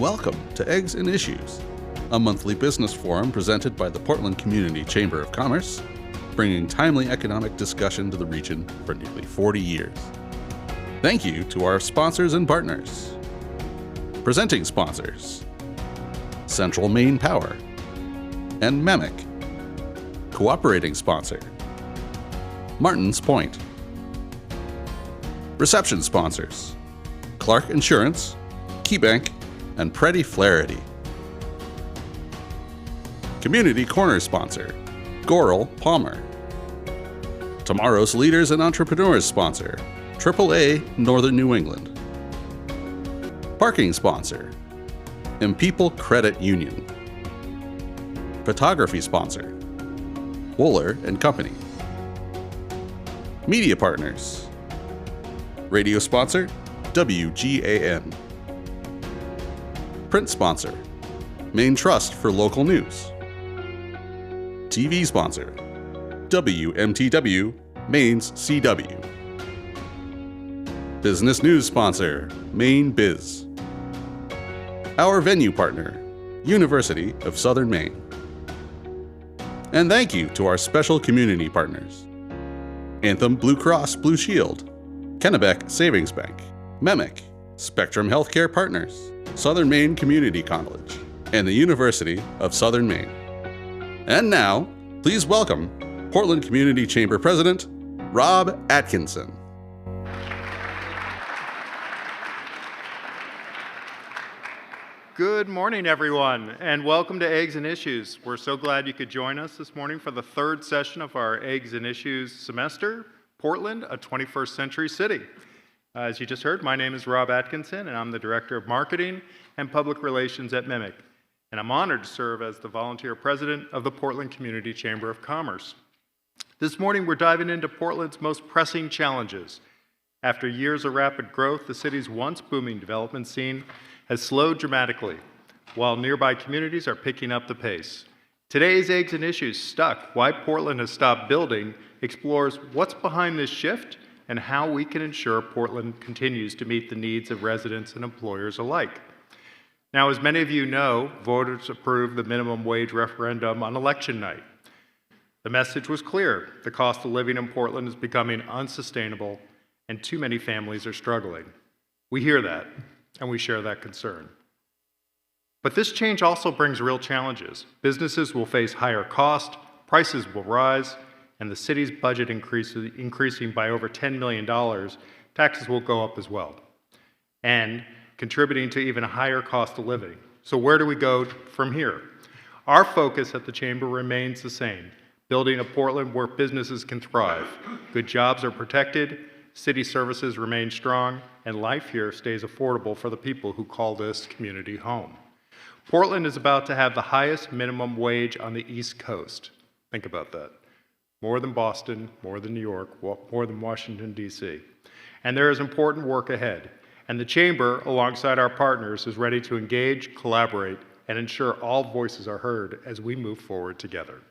Welcome to Eggs and Issues, a monthly business forum presented by the Portland Community Chamber of Commerce, bringing timely economic discussion to the region for nearly 40 years. Thank you to our sponsors and partners. Presenting sponsors: Central Maine Power and MEMIC. Cooperating sponsor: Martins Point. Reception sponsors: Clark Insurance, KeyBank, and Preddy Flaherty. Community Corner sponsor: Goral Palmer. Tomorrow's Leaders and Entrepreneurs sponsor: AAA Northern New England. Parking sponsor: Impeople Credit Union. Photography sponsor: Wooler and Company. Media partners: radio sponsor: WGAN. Print sponsor: Maine Trust for Local News. TV sponsor: WMTW Maine's CW. Business news sponsor: Maine Biz. Our venue partner: University of Southern Maine. And thank you to our special community partners: Anthem Blue Cross Blue Shield, Kennebec Savings Bank, MEMIC, Spectrum Healthcare Partners, Southern Maine Community College, and the University of Southern Maine. And now, please welcome Portland Community Chamber President, Rob Atkinson. Good morning, everyone, and welcome to Eggs and Issues. We're so glad you could join us this morning for the third session of our Eggs and Issues semester, Portland, a 21st Century City. As you just heard, my name is Rob Atkinson, and I'm the Director of Marketing and Public Relations at MEMIC. And I'm honored to serve as the volunteer president of the Portland Community Chamber of Commerce. This morning, we're diving into Portland's most pressing challenges. After years of rapid growth, the city's once booming development scene has slowed dramatically, while nearby communities are picking up the pace. Today's Eggs and Issues, Stuck: Why Portland Has Stopped Building, explores what's behind this shift and how we can ensure Portland continues to meet the needs of residents and employers alike. Now, as many of you know, voters approved the minimum wage referendum on election night. The message was clear: the cost of living in Portland is becoming unsustainable, and too many families are struggling. We hear that, and we share that concern. But this change also brings real challenges. Businesses will face higher costs, prices will rise, and the city's budget increasing by over $10 million, taxes will go up as well, and contributing to even a higher cost of living. So where do we go from here? Our focus at the Chamber remains the same: building a Portland where businesses can thrive, good jobs are protected, city services remain strong, and life here stays affordable for the people who call this community home. Portland is about to have the highest minimum wage on the East Coast. Think about that. More than Boston, more than New York, more than Washington, D.C. And there is important work ahead. And the Chamber, alongside our partners, is ready to engage, collaborate, and ensure all voices are heard as we move forward together.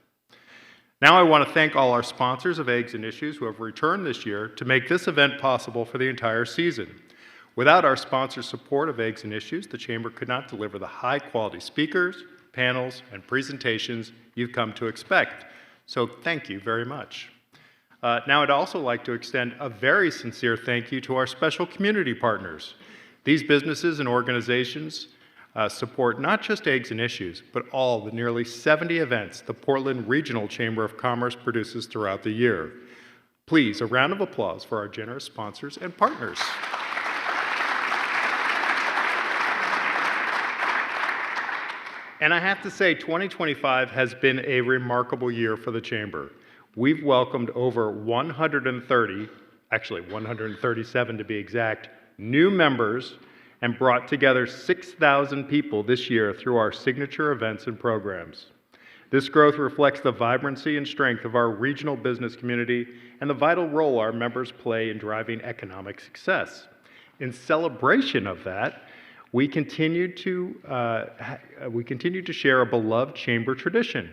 Now I want to thank all our sponsors of Eggs and Issues who have returned this year to make this event possible for the entire season. Without our sponsor support of Eggs and Issues, the Chamber could not deliver the high-quality speakers, panels, and presentations you've come to expect. So thank you very much. Now I'd also like to extend a very sincere thank you to our special community partners. These businesses and organizations support not just Eggs and Issues, but all the nearly 70 events the Portland Regional Chamber of Commerce produces throughout the year. Please, a round of applause for our generous sponsors and partners. And I have to say, 2025 has been a remarkable year for the Chamber. We've welcomed over 130, actually 137 to be exact, new members and brought together 6,000 people this year through our signature events and programs. This growth reflects the vibrancy and strength of our regional business community and the vital role our members play in driving economic success. In celebration of that, we continue to share a beloved Chamber tradition,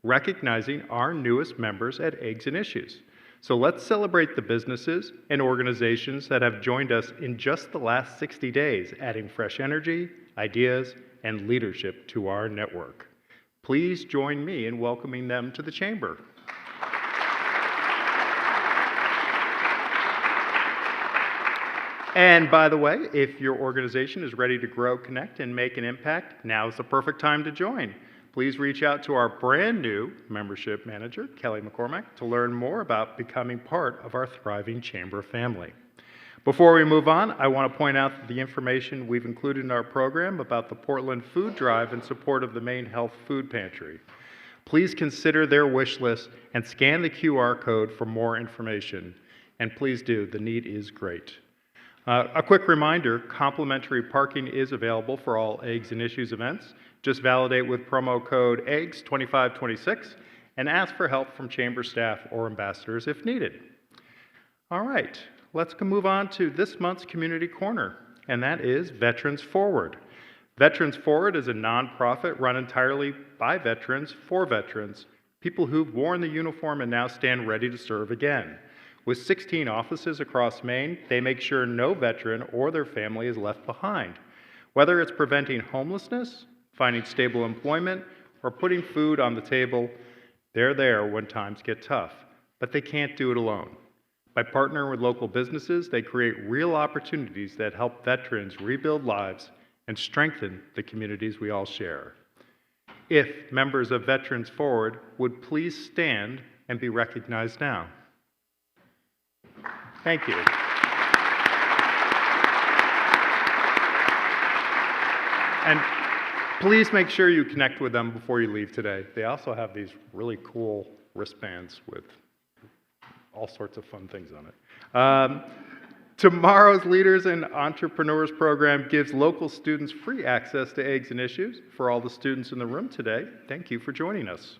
recognizing our newest members at Eggs and Issues. So let's celebrate the businesses and organizations that have joined us in just the last 60 days, adding fresh energy ideas, and leadership to our network. Please join me in welcoming them to the Chamber. And by the way, if your organization is ready to grow, connect, and make an impact, now is the perfect time to join. Please reach out to our brand new membership manager, Kelly McCormack, to learn more about becoming part of our thriving Chamber family. Before we move on, I want to point out that the information we've included in our program about the Portland Food Drive in support of the Maine Health Food Pantry. Please consider their wish list and scan the QR code for more information. And please do, the need is great. A quick reminder, complimentary parking is available for all Eggs and Issues events. Just validate with promo code EGGS2526 and ask for help from Chamber staff or ambassadors if needed. All right, let's move on to this month's Community Corner, and that is Veterans Forward. Veterans Forward is a nonprofit run entirely by veterans for veterans, people who've worn the uniform and now stand ready to serve again. With 16 offices across Maine, they make sure no veteran or their family is left behind. Whether it's preventing homelessness, finding stable employment, or putting food on the table, they're there when times get tough. But they can't do it alone. By partnering with local businesses, they create real opportunities that help veterans rebuild lives and strengthen the communities we all share. If members of Veterans Forward would please stand and be recognized now. Thank you. And please make sure you connect with them before you leave today. They also have these really cool wristbands with all sorts of fun things on it. Tomorrow's Leaders and Entrepreneurs program gives local students free access to Eggs and Issues. For all the students in the room today, thank you for joining us.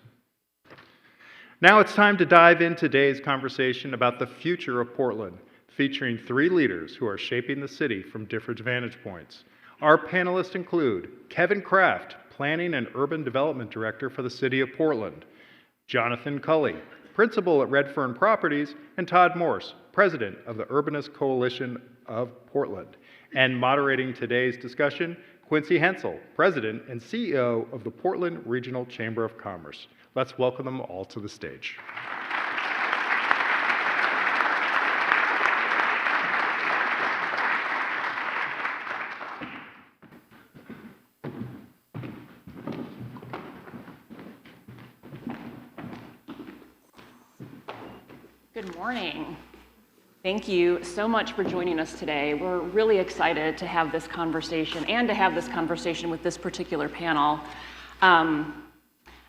Now it's time to dive into today's conversation about the future of Portland, featuring 3 leaders who are shaping the city from different vantage points. Our panelists include Kevin Kraft, Planning and Urban Development Director for the City of Portland, Jonathan Culley, Principal at Redfern Properties, and Todd Morse, President of the Urbanist Coalition of Portland. And moderating today's discussion, Quincy Hensel, President and CEO of the Portland Regional Chamber of Commerce. Let's welcome them all to the stage. Good morning. Thank you so much for joining us today. We're really excited to have this conversation and to have this conversation with this particular panel.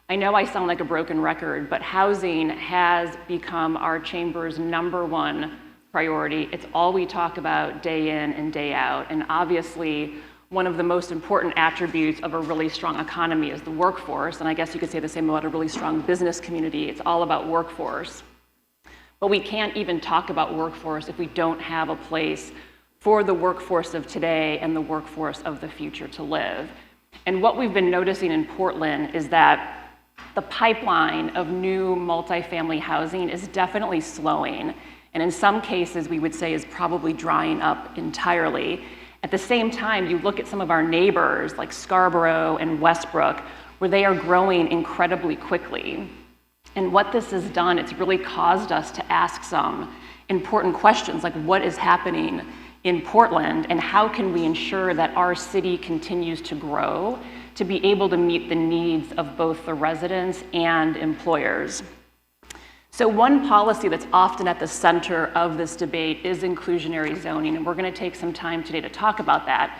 I know I sound like a broken record, but housing has become our chamber's #1 priority. It's all we talk about day in and day out. And obviously, one of the most important attributes of a really strong economy is the workforce. And I guess you could say the same about a really strong business community. It's all about workforce. But we can't even talk about workforce if we don't have a place for the workforce of today and the workforce of the future to live. And what we've been noticing in Portland is that the pipeline of new multifamily housing is definitely slowing, and in some cases we would say is probably drying up entirely. At the same time, you look at some of our neighbors like Scarborough and Westbrook, where they are growing incredibly quickly. And what this has done, it's really caused us to ask some important questions like what is happening in Portland and how can we ensure that our city continues to grow to be able to meet the needs of both the residents and employers. So one policy that's often at the center of this debate is inclusionary zoning, and we're going to take some time today to talk about that.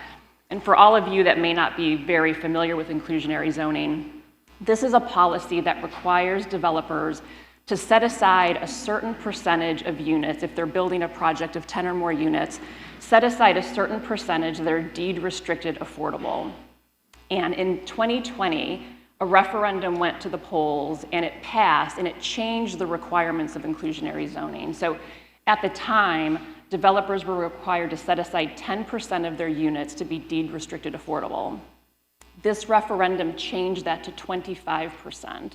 And for all of you that may not be very familiar with inclusionary zoning, this is a policy that requires developers to set aside a certain percentage of units. If they're building a project of 10 or more units, set aside a certain percentage that are deed restricted affordable. And in 2020, a referendum went to the polls and it passed and it changed the requirements of inclusionary zoning. So at the time, developers were required to set aside 10% of their units to be deed restricted affordable. This referendum changed that to 25%.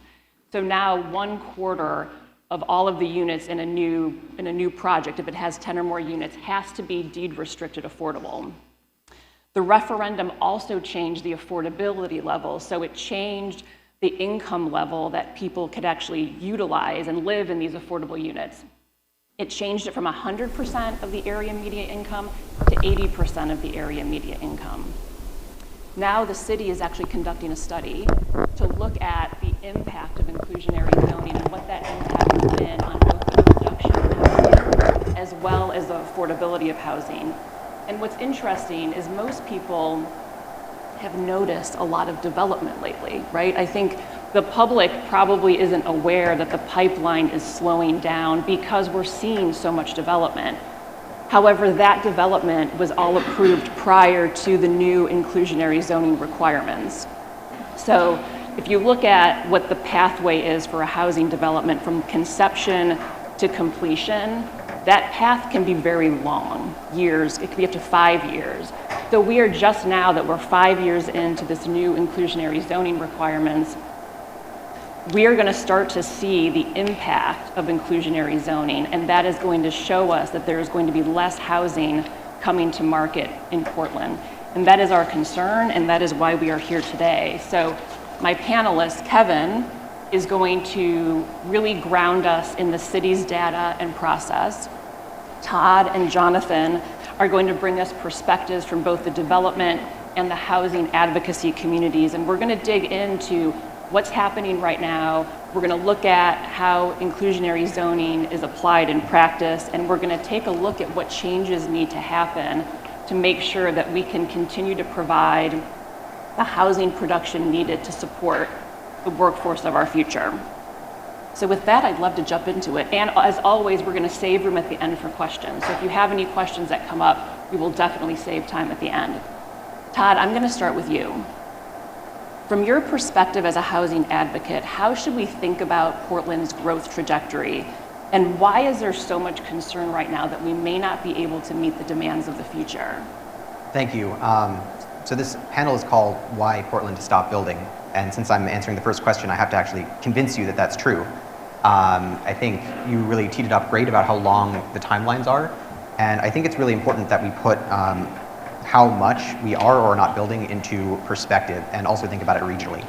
So now 1/4 of all of the units in a new project, if it has 10 or more units, has to be deed restricted affordable. The referendum also changed the affordability level, so it changed the income level that people could actually utilize and live in these affordable units. It changed it from 100% of the area median income to 80% of the area median income. Now the city is actually conducting a study to look at the impact of inclusionary zoning and what that impact has been on both the production of housing as well as the affordability of housing. And what's interesting is most people have noticed a lot of development lately, right? I think the public probably isn't aware that the pipeline is slowing down because we're seeing so much development. However, that development was all approved prior to the new inclusionary zoning requirements. So if you look at what the pathway is for a housing development from conception to completion, that path can be very long, years, it could be up to 5 years. So we are just now that we're 5 years into this new inclusionary zoning requirements, we are going to start to see the impact of inclusionary zoning, and that is going to show us that there is going to be less housing coming to market in Portland. And that is our concern, and that is why we are here today. So my panelist, Kevin, is going to really ground us in the city's data and process. Todd and Jonathan are going to bring us perspectives from both the development and the housing advocacy communities, and we're going to dig into what's happening right now. We're going to look at how inclusionary zoning is applied in practice, and we're going to take a look at what changes need to happen to make sure that we can continue to provide the housing production needed to support the workforce of our future. So with that, I'd love to jump into it. And as always, we're going to save room at the end for questions. So if you have any questions that come up, we will definitely save time at the end. Todd, I'm going to start with you. From your perspective as a housing advocate, how should we think about Portland's growth trajectory? And why is there so much concern right now that we may not be able to meet the demands of the future? Thank you. So this panel is called Why Portland to Stop Building. And since I'm answering the first question, I have to actually convince you that that's true. I think you really teed it up great about how long the timelines are. And I think it's really important that we put how much we are or are not building into perspective and also think about it regionally.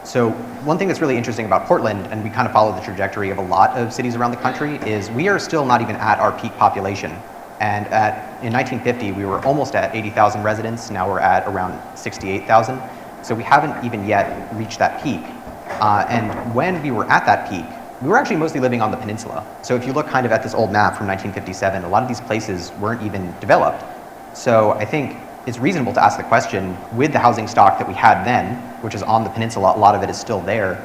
So one thing that's really interesting about Portland, and we kind of follow the trajectory of a lot of cities around the country, is we are still not even at our peak population. And in 1950, we were almost at 80,000 residents. Now we're at around 68,000. So we haven't even yet reached that peak. And when we were at that peak, we were actually mostly living on the peninsula. So if you look kind of at this old map from 1957, a lot of these places weren't even developed. So I think it's reasonable to ask the question, with the housing stock that we had then, which is on the peninsula, a lot of it is still there,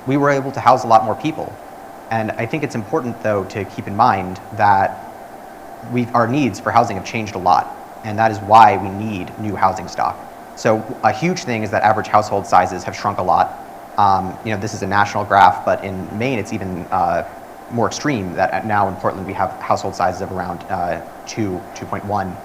we were able to house a lot more people. And I think it's important, though, to keep in mind that our needs for housing have changed a lot, and that is why we need new housing stock. So a huge thing is that average household sizes have shrunk a lot. This is a national graph, but in Maine it's even more extreme, that now in Portland we have household sizes of around 2.1.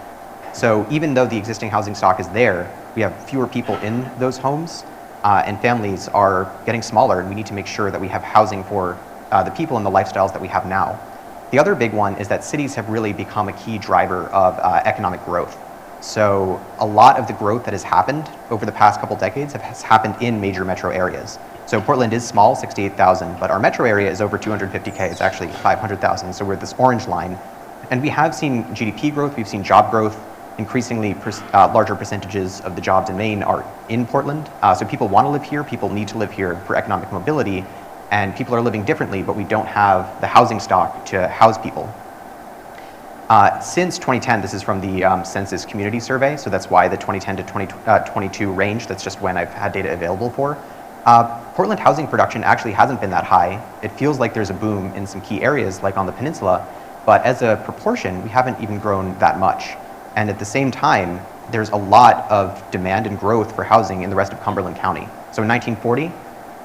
So even though the existing housing stock is there, we have fewer people in those homes, and families are getting smaller, and we need to make sure that we have housing for the people and the lifestyles that we have now. The other big one is that cities have really become a key driver of economic growth. So a lot of the growth that has happened over the past couple decades has happened in major metro areas. So Portland is small, 68,000, but our metro area is over 250K. It's actually 500,000. So we're this orange line. And we have seen GDP growth, we've seen job growth. Increasingly larger percentages of the jobs in Maine are in Portland. So people want to live here, people need to live here for economic mobility, and people are living differently, but we don't have the housing stock to house people. Since 2010, this is from the Census Community Survey, so that's why the 2010 to 2022 range, that's just when I've had data available for. Portland housing production actually hasn't been that high. It feels like there's a boom in some key areas, like on the peninsula, but as a proportion, we haven't even grown that much. And at the same time, there's a lot of demand and growth for housing in the rest of Cumberland County. So in 1940,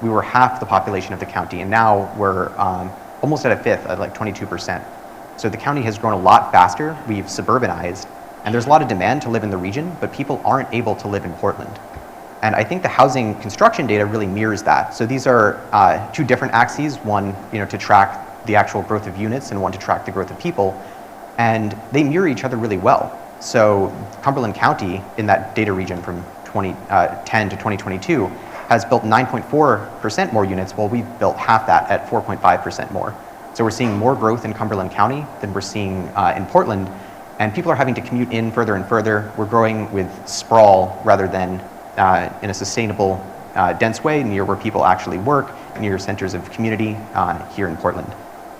we were half the population of the county, and now we're almost at a fifth, at like 22%. So the county has grown a lot faster, we've suburbanized, and there's a lot of demand to live in the region, but people aren't able to live in Portland. And I think the housing construction data really mirrors that. So these are two different axes, one to track the actual growth of units and one to track the growth of people, and they mirror each other really well. So Cumberland County, in that data region from 2010 to 2022, has built 9.4% more units, while we've built half that at 4.5% more. So we're seeing more growth in Cumberland County than we're seeing in Portland, and people are having to commute in further and further. We're growing with sprawl rather than in a sustainable, dense way near where people actually work, near centers of community here in Portland.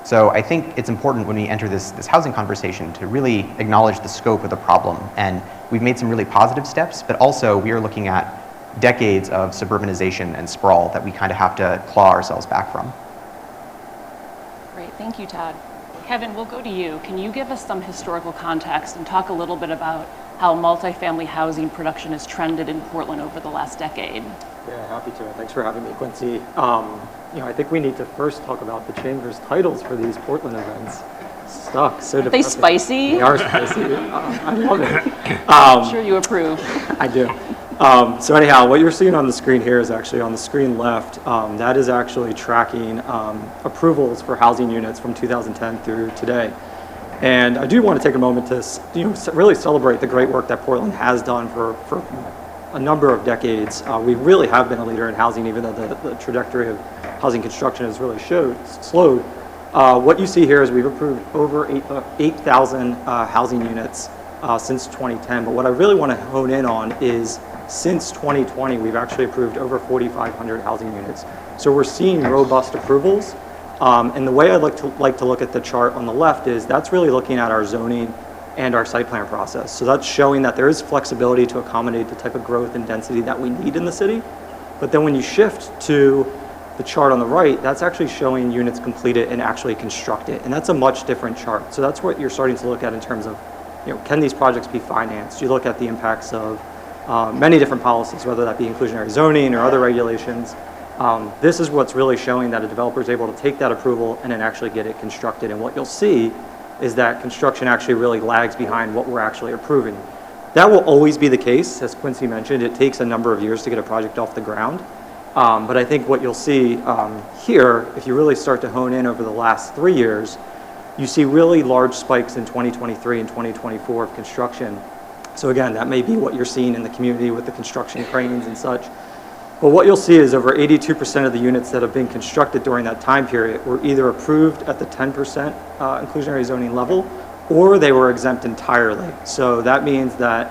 So I think it's important when we enter this housing conversation to really acknowledge the scope of the problem. And we've made some really positive steps, but also we are looking at decades of suburbanization and sprawl that we kind of have to claw ourselves back from. Great, thank you, Todd. Kevin, we'll go to you. Can you give us some historical context and talk a little bit about how multifamily housing production has trended in Portland over the last decade? Yeah, happy to. Thanks for having me, Quincy. I think we need to first talk about the Chamber's titles for these Portland events. Stuck. So Are they spicy? They are spicy. I love it. I'm sure you approve. I do. So anyhow, what you're seeing on the screen here is actually on the screen left. That is actually tracking approvals for housing units from 2010 through today. And I do want to take a moment to really celebrate the great work that Portland has done for a number of decades. We really have been a leader in housing, even though the trajectory of housing construction has really slowed. What you see here is we've approved over 8,000 housing units since 2010. But what I really want to hone in on is since 2020, we've actually approved over 4,500 housing units. So we're seeing robust approvals. And the way I like to look at the chart on the left is that's really looking at our zoning and our site plan process. So that's showing that there is flexibility to accommodate the type of growth and density that we need in the city. But then when you shift to the chart on the right, that's actually showing units completed and actually constructed. And that's a much different chart. So that's what you're starting to look at in terms of, can these projects be financed? You look at the impacts of many different policies, whether that be inclusionary zoning or other regulations. This is what's really showing that a developer is able to take that approval and then actually get it constructed. And what you'll see is that construction actually really lags behind what we're actually approving. That will always be the case. As Quincy mentioned, it takes a number of years to get a project off the ground. But I think what you'll see here, if you really start to hone in over the last 3 years, you see really large spikes in 2023 and 2024 of construction. So again, that may be what you're seeing in the community with the construction cranes and such. But what you'll see is over 82% of the units that have been constructed during that time period were either approved at the 10% inclusionary zoning level, or they were exempt entirely. So that means that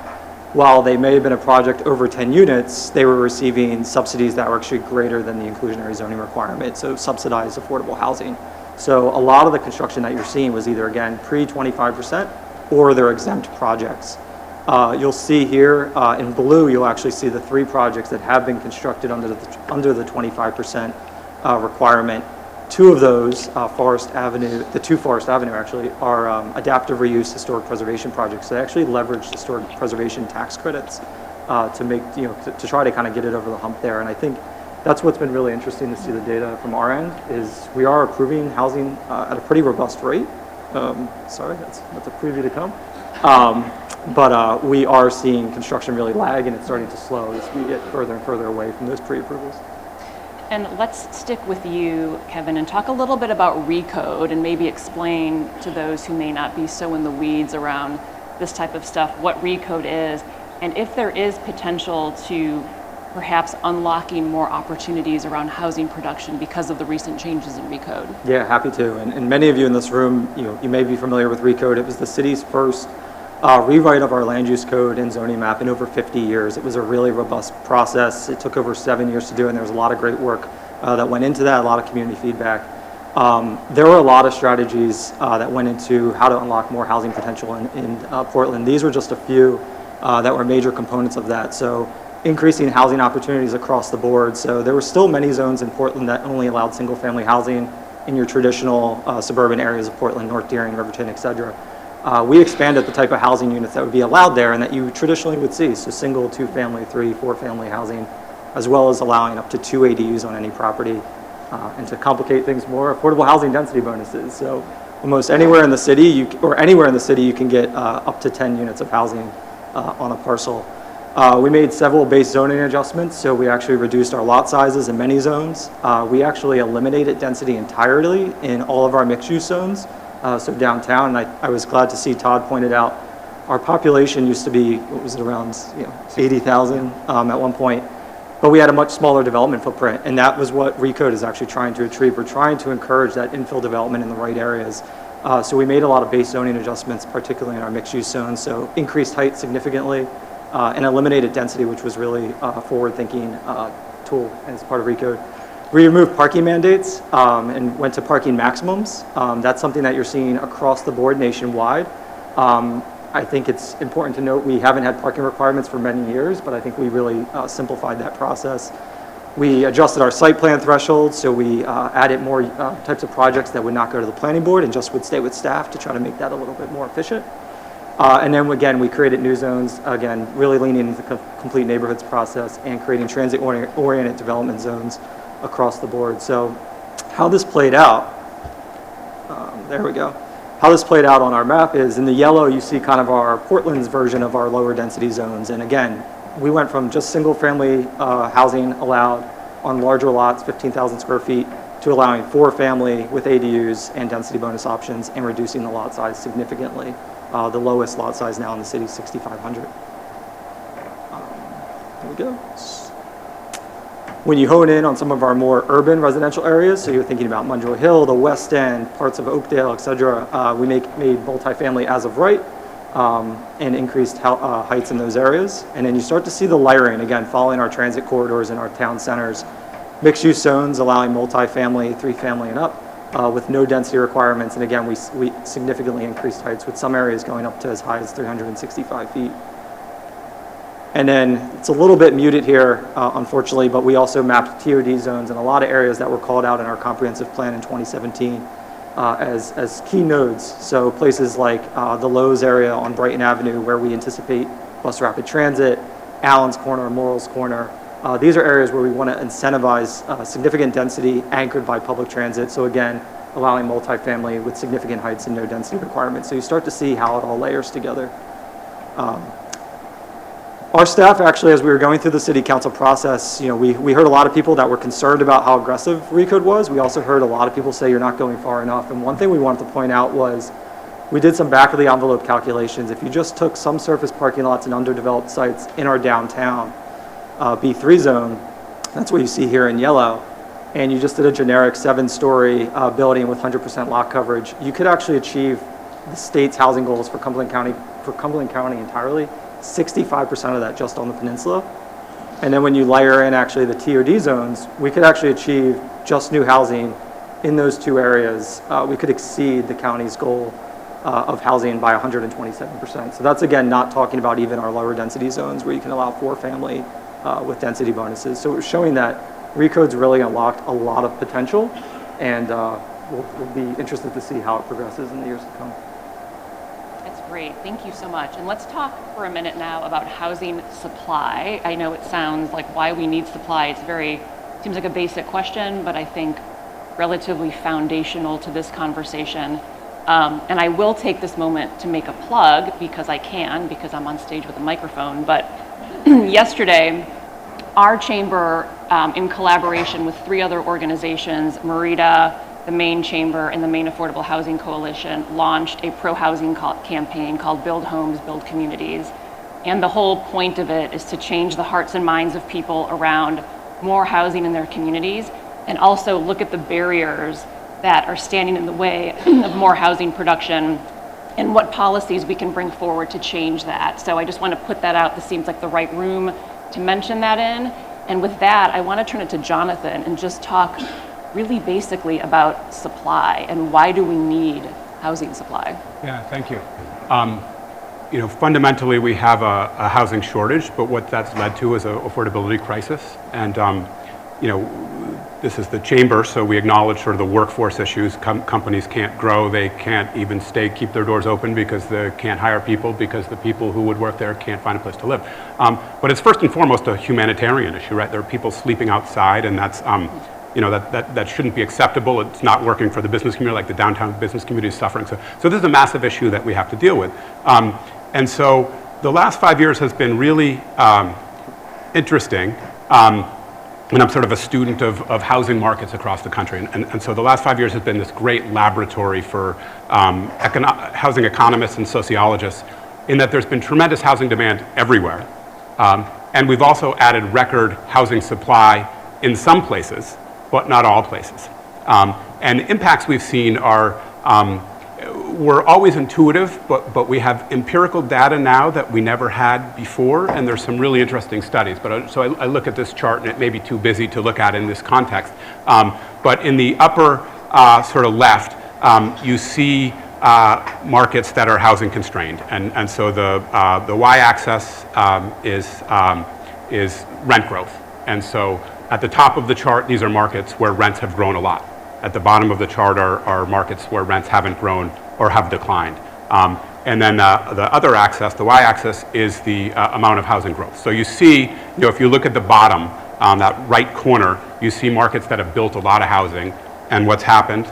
while they may have been a project over 10 units, they were receiving subsidies that were actually greater than the inclusionary zoning requirement, so subsidized affordable housing. So a lot of the construction that you're seeing was either, again, pre-25% or they're exempt projects. You'll see here in blue, you'll actually see the 3 projects that have been constructed under the 25% requirement. 2 of those, Forest Avenue, the 2 Forest Avenue actually, are adaptive reuse historic preservation projects. They actually leverage historic preservation tax credits to make, to try to kind of get it over the hump there. And I think that's what's been really interesting to see the data from our end is we are approving housing at a pretty robust rate. Sorry, that's a preview to come. But we are seeing construction really lag, and it's starting to slow as we get further and further away from those pre-approvals. And let's stick with you, Kevin, and talk a little bit about RECODE and maybe explain to those who may not be so in the weeds around this type of stuff what RECODE is, and if there is potential to perhaps unlocking more opportunities around housing production because of the recent changes in RECODE. Yeah, happy to. And many of you in this room, you may be familiar with RECODE. It was the city's first rewrite of our land use code and zoning map in over 50 years. It was a really robust process. It took over 7 years to do, and there was a lot of great work that went into that, a lot of community feedback. There were a lot of strategies that went into how to unlock more housing potential in Portland. These were just a few that were major components of that. So increasing housing opportunities across the board. So there were still many zones in Portland that only allowed single family housing in your traditional suburban areas of Portland, North Deering, Riverton, et cetera. We expanded the type of housing units that would be allowed there and that you traditionally would see. So single, 2-family, 3, 4-family housing, as well as allowing up to 2 ADUs on any property. And to complicate things more, affordable housing density bonuses. So almost anywhere in the city, you can get up to 10 units of housing on a parcel. We made several base zoning adjustments, so we actually reduced our lot sizes in many zones. We actually eliminated density entirely in all of our mixed-use zones. So downtown, and I was glad to see Todd pointed out Our population used to be, what was it, around 80,000 at one point, but we had a much smaller development footprint, and that was what RECODE is actually trying to achieve. We're trying to encourage that infill development in the right areas. So we made a lot of base zoning adjustments, particularly in our mixed-use zones, so increased height significantly, and eliminated density, which was really a forward-thinking tool as part of RECODE. We removed parking mandates and went to parking maximums. That's something that you're seeing across the board nationwide. I think it's important to note we haven't had parking requirements for many years, but I think we really simplified that process. We adjusted our site plan thresholds, so we added more types of projects that would not go to the planning board and just would stay with staff to try to make that a little bit more efficient. And then again, we created new zones, again, really leaning into the complete neighborhoods process and creating transit-oriented development zones across the board. So how this played out, there we go. How this played out on our map is in the yellow, you see kind of our Portland's version of our lower density zones. And again, we went from just single family housing allowed on larger lots, 15,000 square feet, to allowing 4 family with ADUs and density bonus options and reducing the lot size significantly. The lowest lot size now in the city is 6,500. There we go. When you hone in on some of our more urban residential areas, so you're thinking about Munro Hill, the West End, parts of Oakdale, et cetera, we made multifamily as of right and increased heights in those areas. And then you start to see the layering, again, following our transit corridors and our town centers. Mixed-use zones allowing multifamily, 3-family and up with no density requirements. And again, we significantly increased heights with some areas going up to as high as 365 feet. And then it's a little bit muted here, unfortunately, but we also mapped TOD zones in a lot of areas that were called out in our comprehensive plan in 2017 as key nodes. So places like the Lowe's area on Brighton Avenue where we anticipate bus rapid transit, Allen's Corner, Morrill's Corner. These are areas where we want to incentivize significant density anchored by public transit. So again, allowing multifamily with significant heights and no density requirements. So you start to see how it all layers together. Our staff actually, as we were going through the city council process, we heard a lot of people that were concerned about how aggressive RECODE was. We also heard a lot of people say you're not going far enough. And one thing we wanted to point out was we did some back of the envelope calculations. If you just took some surface parking lots and underdeveloped sites in our downtown B3 zone, that's what you see here in yellow, and you just did a generic 7-story building with 100% lot coverage, you could actually achieve the state's housing goals for Cumberland County entirely. 65% of that just on the peninsula. And then when you layer in actually the TOD zones, we could actually achieve just new housing in those 2 areas. We could exceed the county's goal of housing by 127%. So that's again not talking about even our lower density zones where you can allow 4 family with density bonuses. So it's showing that RECODE's really unlocked a lot of potential, and we'll be interested to see how it progresses in the years to come. Great, thank you so much. And let's talk for a minute now about housing supply. I know it sounds like why we need supply. Seems like a basic question, but I think relatively foundational to this conversation. And I will take this moment to make a plug because because I'm on stage with a microphone. But yesterday, our chamber, in collaboration with 3 other organizations, Merida, the Maine Chamber, and the Maine Affordable Housing Coalition, launched a pro-housing campaign called Build Homes, Build Communities. And the whole point of it is to change the hearts and minds of people around more housing in their communities, and also look at the barriers that are standing in the way of more housing production and what policies we can bring forward to change that. So I just want to put that out. This seems like the right room to mention that in. And with that, I want to turn it to Jonathan and just talk really basically about supply and why do we need housing supply? Yeah, thank you. Fundamentally we have a housing shortage, but what that's led to is an affordability crisis. And this is the chamber, so we acknowledge sort of the workforce issues. Companies can't grow, they can't even keep their doors open because they can't hire people because the people who would work there can't find a place to live. But it's first and foremost a humanitarian issue, right? There are people sleeping outside, and that's that shouldn't be acceptable. It's not working for the business community, like the downtown business community is suffering. So this is a massive issue that we have to deal with. And so the last 5 years has been really interesting. And I'm sort of a student of housing markets across the country. And so the last 5 years has been this great laboratory for housing economists and sociologists in that there's been tremendous housing demand everywhere. And we've also added record housing supply in some places, but not all places. And the impacts we've seen are, were always intuitive, but we have empirical data now that we never had before, and there's some really interesting studies. So I look at this chart, and it may be too busy to look at in this context. But in the upper sort of left, you see markets that are housing constrained. And so the y-axis is rent growth. And so at the top of the chart, these are markets where rents have grown a lot. At the bottom of the chart are markets where rents haven't grown or have declined. And then the other axis, the y-axis, is the amount of housing growth. So you see, if you look at the bottom, that right corner, you see markets that have built a lot of housing. And what's happened?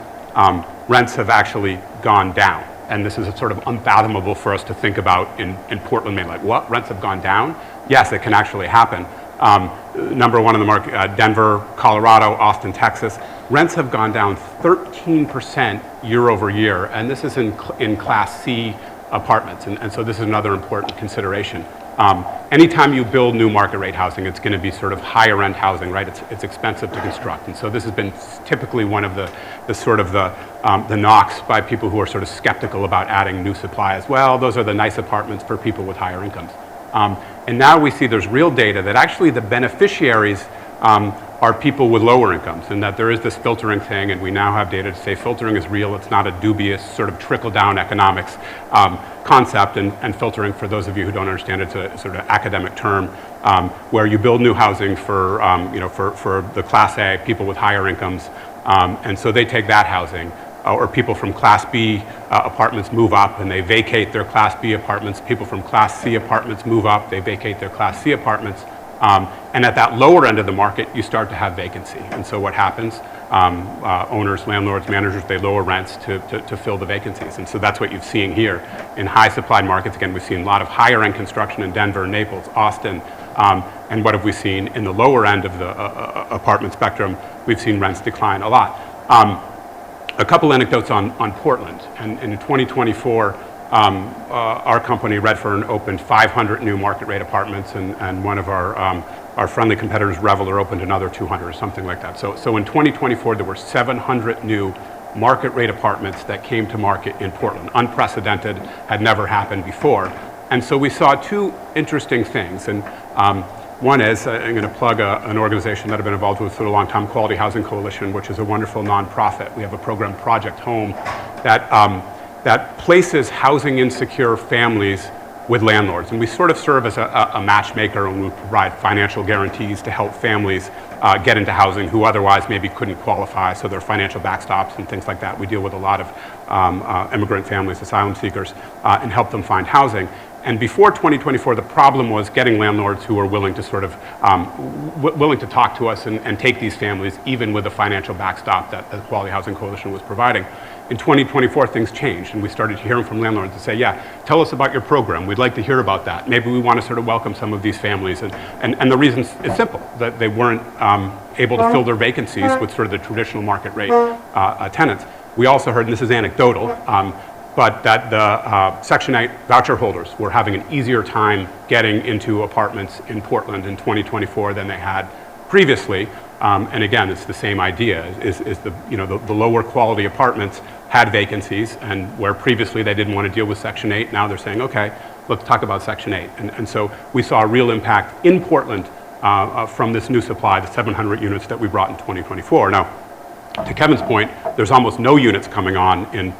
Rents have actually gone down. And this is sort of unfathomable for us to think about in Portland, Maine. Like, what? Rents have gone down? Yes, it can actually happen. Number one in the market, Denver, Colorado, Austin, Texas. Rents have gone down 13% year over year, and this is in Class C apartments, and so this is another important consideration. Anytime you build new market rate housing, it's going to be sort of higher end housing, right? It's expensive to construct, and so this has been typically one of the knocks by people who are sort of skeptical about adding new supply as well. Those are the nice apartments for people with higher incomes. And now we see there's real data that actually the beneficiaries are people with lower incomes, and that there is this filtering thing, and we now have data to say filtering is real. It's not a dubious sort of trickle-down economics concept, and filtering, for those of you who don't understand, it's a sort of academic term where you build new housing for the Class A, people with higher incomes, and so they take that housing. Or people from Class B apartments move up and they vacate their Class B apartments. People from Class C apartments move up, they vacate their Class C apartments. And at that lower end of the market, you start to have vacancy. And so what happens? Owners, landlords, managers, they lower rents to fill the vacancies. And so that's what you've seen here. In high supplied markets, again, we've seen a lot of higher end construction in Denver, Naples, Austin. And what have we seen? In the lower end of the apartment spectrum, we've seen rents decline a lot. A couple anecdotes on Portland. And in 2024, our company, Redfern, opened 500 new market rate apartments, and one of our friendly competitors, Reveler, opened another 200 or something like that. So in 2024, there were 700 new market rate apartments that came to market in Portland. Unprecedented, had never happened before. And so we saw two interesting things. And one is, I'm going to plug an organization that I've been involved with for a long time, Quality Housing Coalition, which is a wonderful nonprofit. We have a program, Project Home, that places housing insecure families with landlords. And we sort of serve as a matchmaker, and we provide financial guarantees to help families get into housing who otherwise maybe couldn't qualify. So there are financial backstops and things like that. We deal with a lot of immigrant families, asylum seekers, and help them find housing. And before 2024, the problem was getting landlords who were willing to sort of willing to talk to us and take these families, even with the financial backstop that the Quality Housing Coalition was providing. In 2024, things changed, and we started hearing from landlords to say, yeah, tell us about your program. We'd like to hear about that. Maybe we want to sort of welcome some of these families. And the reason is simple, that they weren't able to fill their vacancies with sort of the traditional market rate tenants. We also heard, and this is anecdotal, but that the Section 8 voucher holders were having an easier time getting into apartments in Portland in 2024 than they had previously. And again, it's the same idea, is the lower quality apartments had vacancies, and where previously they didn't want to deal with Section 8, now they're saying, okay, let's talk about Section 8. And so we saw a real impact in Portland from this new supply, the 700 units that we brought in 2024. Now, to Kevin's point, there's almost no units coming on in,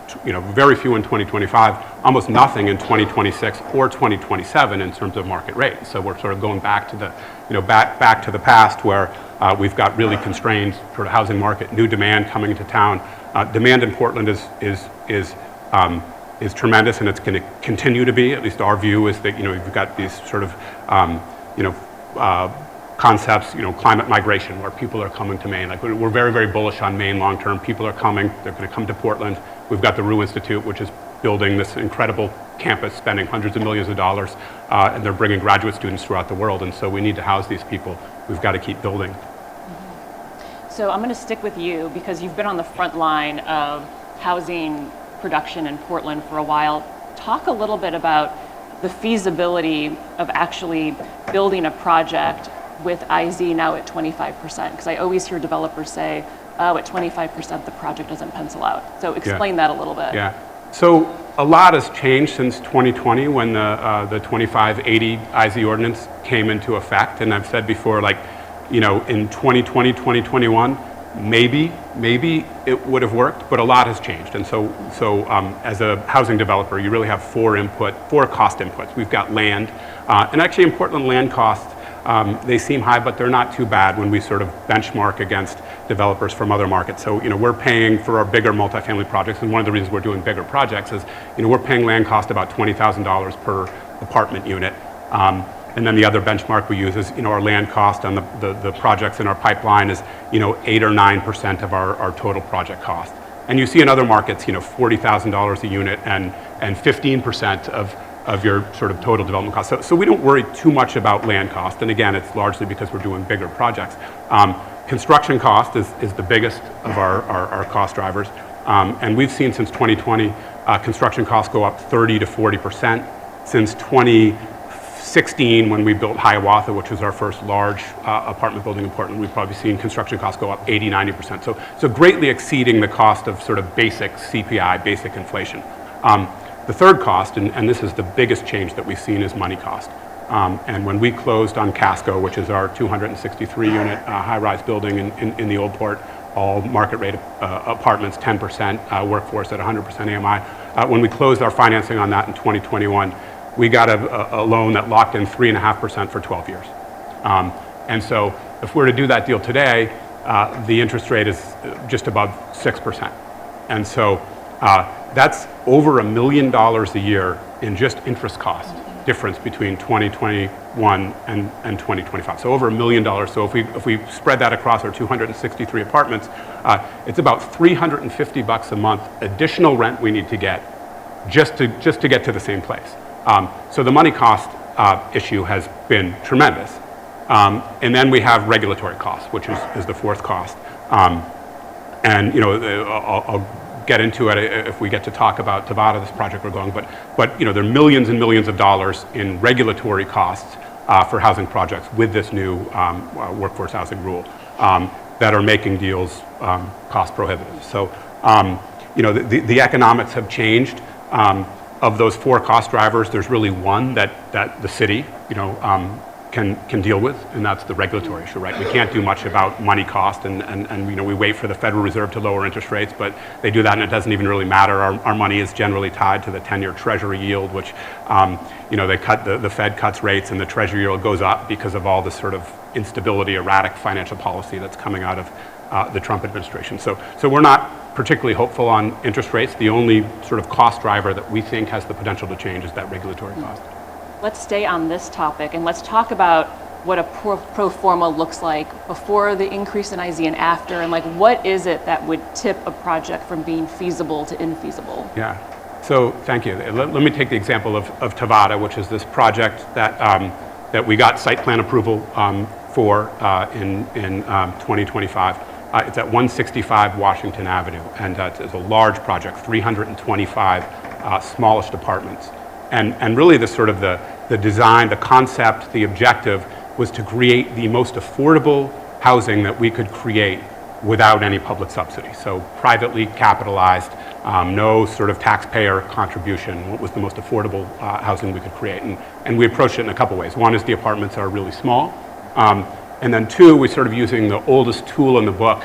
very few in 2025, almost nothing in 2026 or 2027 in terms of market rate. So we're sort of going back to the, back to the past where we've got really constrained sort of housing market, new demand coming into town. Demand in Portland is tremendous, and it's going to continue to be. At least our view is that you've got these sort of concepts, climate migration, where people are coming to Maine. Like, we're very, very bullish on Maine long term. People are coming. They're going to come to Portland. We've got the Rue Institute, which is building this incredible campus, spending hundreds of millions of dollars, and they're bringing graduate students throughout the world. And so we need to house these people. We've got to keep building. So I'm going to stick with you because you've been on the front line of housing production in Portland for a while. Talk a little bit about the feasibility of actually building a project with IZ now at 25%? Because I always hear developers say, oh, at 25%, the project doesn't pencil out. So explain that a little bit. Yeah. So a lot has changed since 2020 when the 2580 IZ ordinance came into effect. And I've said before, like, you know, in 2020, 2021, maybe it would have worked, but a lot has changed. And so as a housing developer, you really have four cost inputs. We've got land, and actually in Portland, land costs, they seem high, but they're not too bad when we sort of benchmark against developers from other markets. So, you know, we're paying for our bigger multifamily projects, and one of the reasons we're doing bigger projects is, you know, we're paying land cost about $20,000 per apartment unit. And then the other benchmark we use is, you know, our land cost on the projects in our pipeline is, you know, 8 or 9% of our total project cost. And you see in other markets, you know, $40,000 a unit and 15% of your sort of total development cost. So we don't worry too much about land cost. And again, it's largely because we're doing bigger projects. Construction cost is the biggest of our cost drivers. And we've seen since 2020, construction costs go up 30 to 40%. Since 2016, when we built Hiawatha, which was our first large apartment building in Portland, we've probably seen construction costs go up 80, 90%. So greatly exceeding the cost of sort of basic CPI, basic inflation. The third cost, and this is the biggest change that we've seen, is money cost. And when we closed on Casco, which is our 263-unit high-rise building in the Old Port, all market-rate apartments, 10%, workforce at 100% AMI. When we closed our financing on that in 2021, we got a loan that locked in 3.5% for 12 years. And so if we were to do that deal today, the interest rate is just above 6%. And so that's over $1 million a year in just interest cost difference between 2021 and 2025. So over $1 million. So if we spread that across our 263 apartments, it's about $350 a month additional rent we need to get just to get to the same place. So the money cost issue has been tremendous. And then we have regulatory costs, which is the fourth cost. And you know, I'll get into it if we get to talk about Tabata, this project we're going, but you know, there are millions and millions of dollars in regulatory costs for housing projects with this new workforce housing rule that are making deals cost prohibitive. So you know, the economics have changed. Of those four cost drivers, there's really one that the city, you know, can deal with, and that's the regulatory issue, right? We can't do much about money cost, and you know, we wait for the Federal Reserve to lower interest rates, but they do that and it doesn't even really matter. Our money is generally tied to the 10-year Treasury yield, which, you know, the Fed cuts rates and the Treasury yield goes up because of all this sort of instability, erratic financial policy that's coming out of the Trump administration. So we're not particularly hopeful on interest rates. The only sort of cost driver that we think has the potential to change is that regulatory cost. Let's stay on this topic and let's talk about what a pro forma looks like before the increase in IZ and after, and like what is it that would tip a project from being feasible to infeasible? Yeah, so thank you. Let me take the example of Tabata, which is this project that we got site plan approval for in 2025. It's at 165 Washington Avenue, and it's a large project, 325 smallish apartments. And really the sort of the design, the concept, the objective was to create the most affordable housing that we could create without any public subsidy. So privately capitalized, no sort of taxpayer contribution. What was the most affordable housing we could create? And we approached it in a couple ways. One is the apartments are really small. And then two, we're sort of using the oldest tool in the book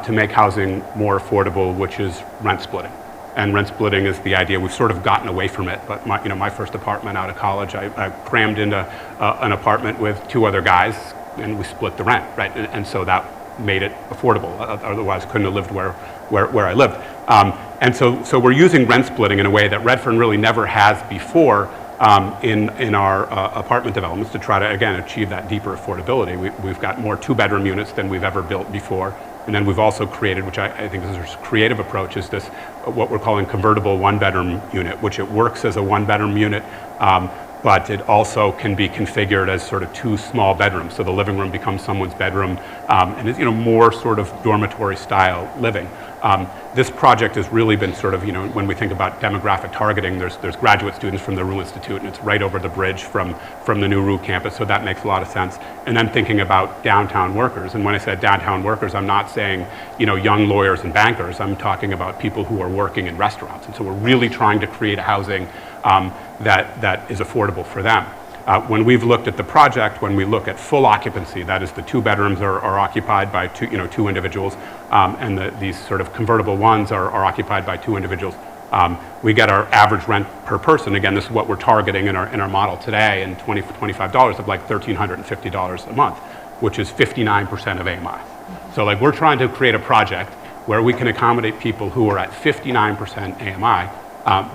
to make housing more affordable, which is rent splitting. And rent splitting is the idea. We've sort of gotten away from it, but my first apartment out of college, I crammed into an apartment with two other guys, and we split the rent, right? And so that made it affordable. Otherwise, I couldn't have lived where I lived. And so we're using rent splitting in a way that Redfern really never has before in our apartment developments to try to, again, achieve that deeper affordability. We've got more two-bedroom units than we've ever built before. And then we've also created, which I think is a creative approach, is this, what we're calling convertible one-bedroom unit, which it works as a one-bedroom unit, but it also can be configured as sort of two small bedrooms. So the living room becomes someone's bedroom, and it's more sort of dormitory-style living. This project has really been sort of, when we think about demographic targeting, there's graduate students from the Rue Institute, and it's right over the bridge from the new Rue campus, so that makes a lot of sense. And then thinking about downtown workers, and when I said downtown workers, I'm not saying, young lawyers and bankers, I'm talking about people who are working in restaurants. And so we're really trying to create a housing that is affordable for them. When we've looked at the project, when we look at full occupancy, that is the 2 bedrooms are occupied by two individuals, and these sort of convertible ones are occupied by 2 individuals. We get our average rent per person. Again, this is what we're targeting in our model today, and $25 of like $1,350 a month, which is 59% of AMI. So like we're trying to create a project where we can accommodate people who are at 59% AMI,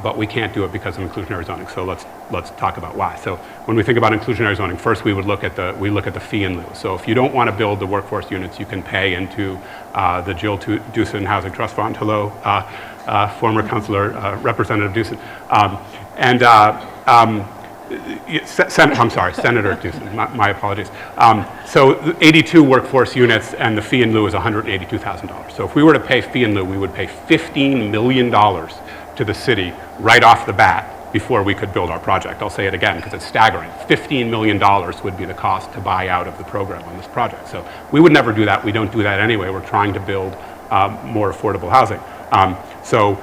but we can't do it because of inclusionary zoning. So let's talk about why. So when we think about inclusionary zoning, first we look at the fee in lieu. So if you don't want to build the workforce units, you can pay into the Jill Dewson Housing Trust Fund. Hello, former councilor, Representative Dewson, Senator Dewson. My apologies. So 82 workforce units, and the fee in lieu is $182,000. So if we were to pay fee in lieu, we would pay $15 million to the city right off the bat before we could build our project. I'll say it again because it's staggering. $15 million would be the cost to buy out of the program on this project. So we would never do that. We don't do that anyway. We're trying to build more affordable housing. So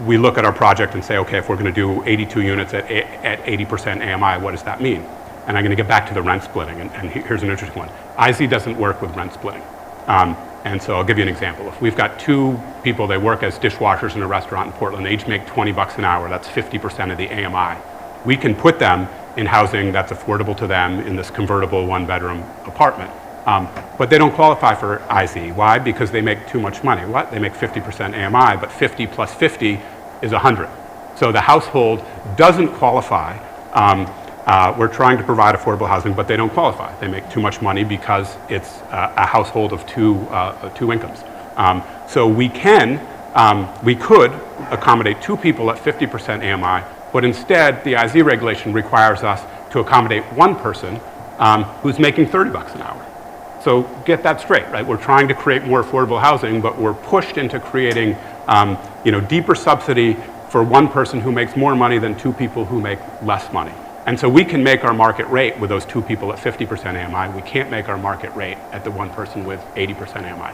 we look at our project and say, okay, if we're going to do 82 units at 80% AMI, what does that mean? And I'm going to get back to the rent splitting, and here's an interesting one. IZ doesn't work with rent splitting. And so I'll give you an example. If we've got 2 people, they work as dishwashers in a restaurant in Portland, they each make $20 an hour, that's 50% of the AMI. We can put them in housing that's affordable to them in this convertible 1-bedroom apartment. But they don't qualify for IZ. Why? Because they make too much money. What? They make 50% AMI, but 50 plus 50 is 100. So the household doesn't qualify. We're trying to provide affordable housing, but they don't qualify. They make too much money because it's a household of two incomes. So we could accommodate 2 people at 50% AMI, but instead the IZ regulation requires us to accommodate 1 person who's making $30 an hour. So get that straight, right? We're trying to create more affordable housing, but we're pushed into creating deeper subsidy for 1 person who makes more money than 2 people who make less money. And so we can make our market rate with those 2 people at 50% AMI. We can't make our market rate at the 1 person with 80% AMI.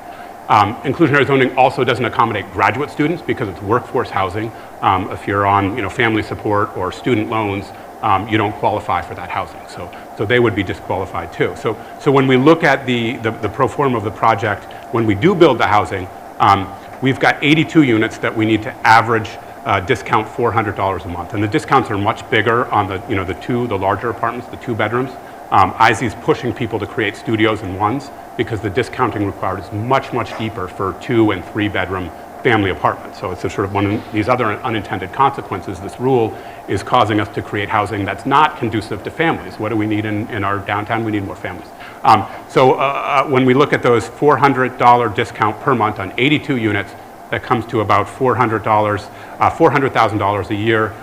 Inclusionary zoning also doesn't accommodate graduate students because it's workforce housing. If you're on family support or student loans, you don't qualify for that housing. So they would be disqualified too. So when we look at the pro forma of the project, when we do build the housing, we've got 82 units that we need to average discount $400 a month. And the discounts are much bigger on the larger apartments, the 2 bedrooms. IZ is pushing people to create studios and 1s because the discounting required is much, much deeper for 2 and 3 bedroom family apartments. So it's a sort of one of these other unintended consequences. This rule is causing us to create housing that's not conducive to families. What do we need in our downtown? We need more families. When we look at those $400 discount per month on 82 units, that comes to about $400,000 a year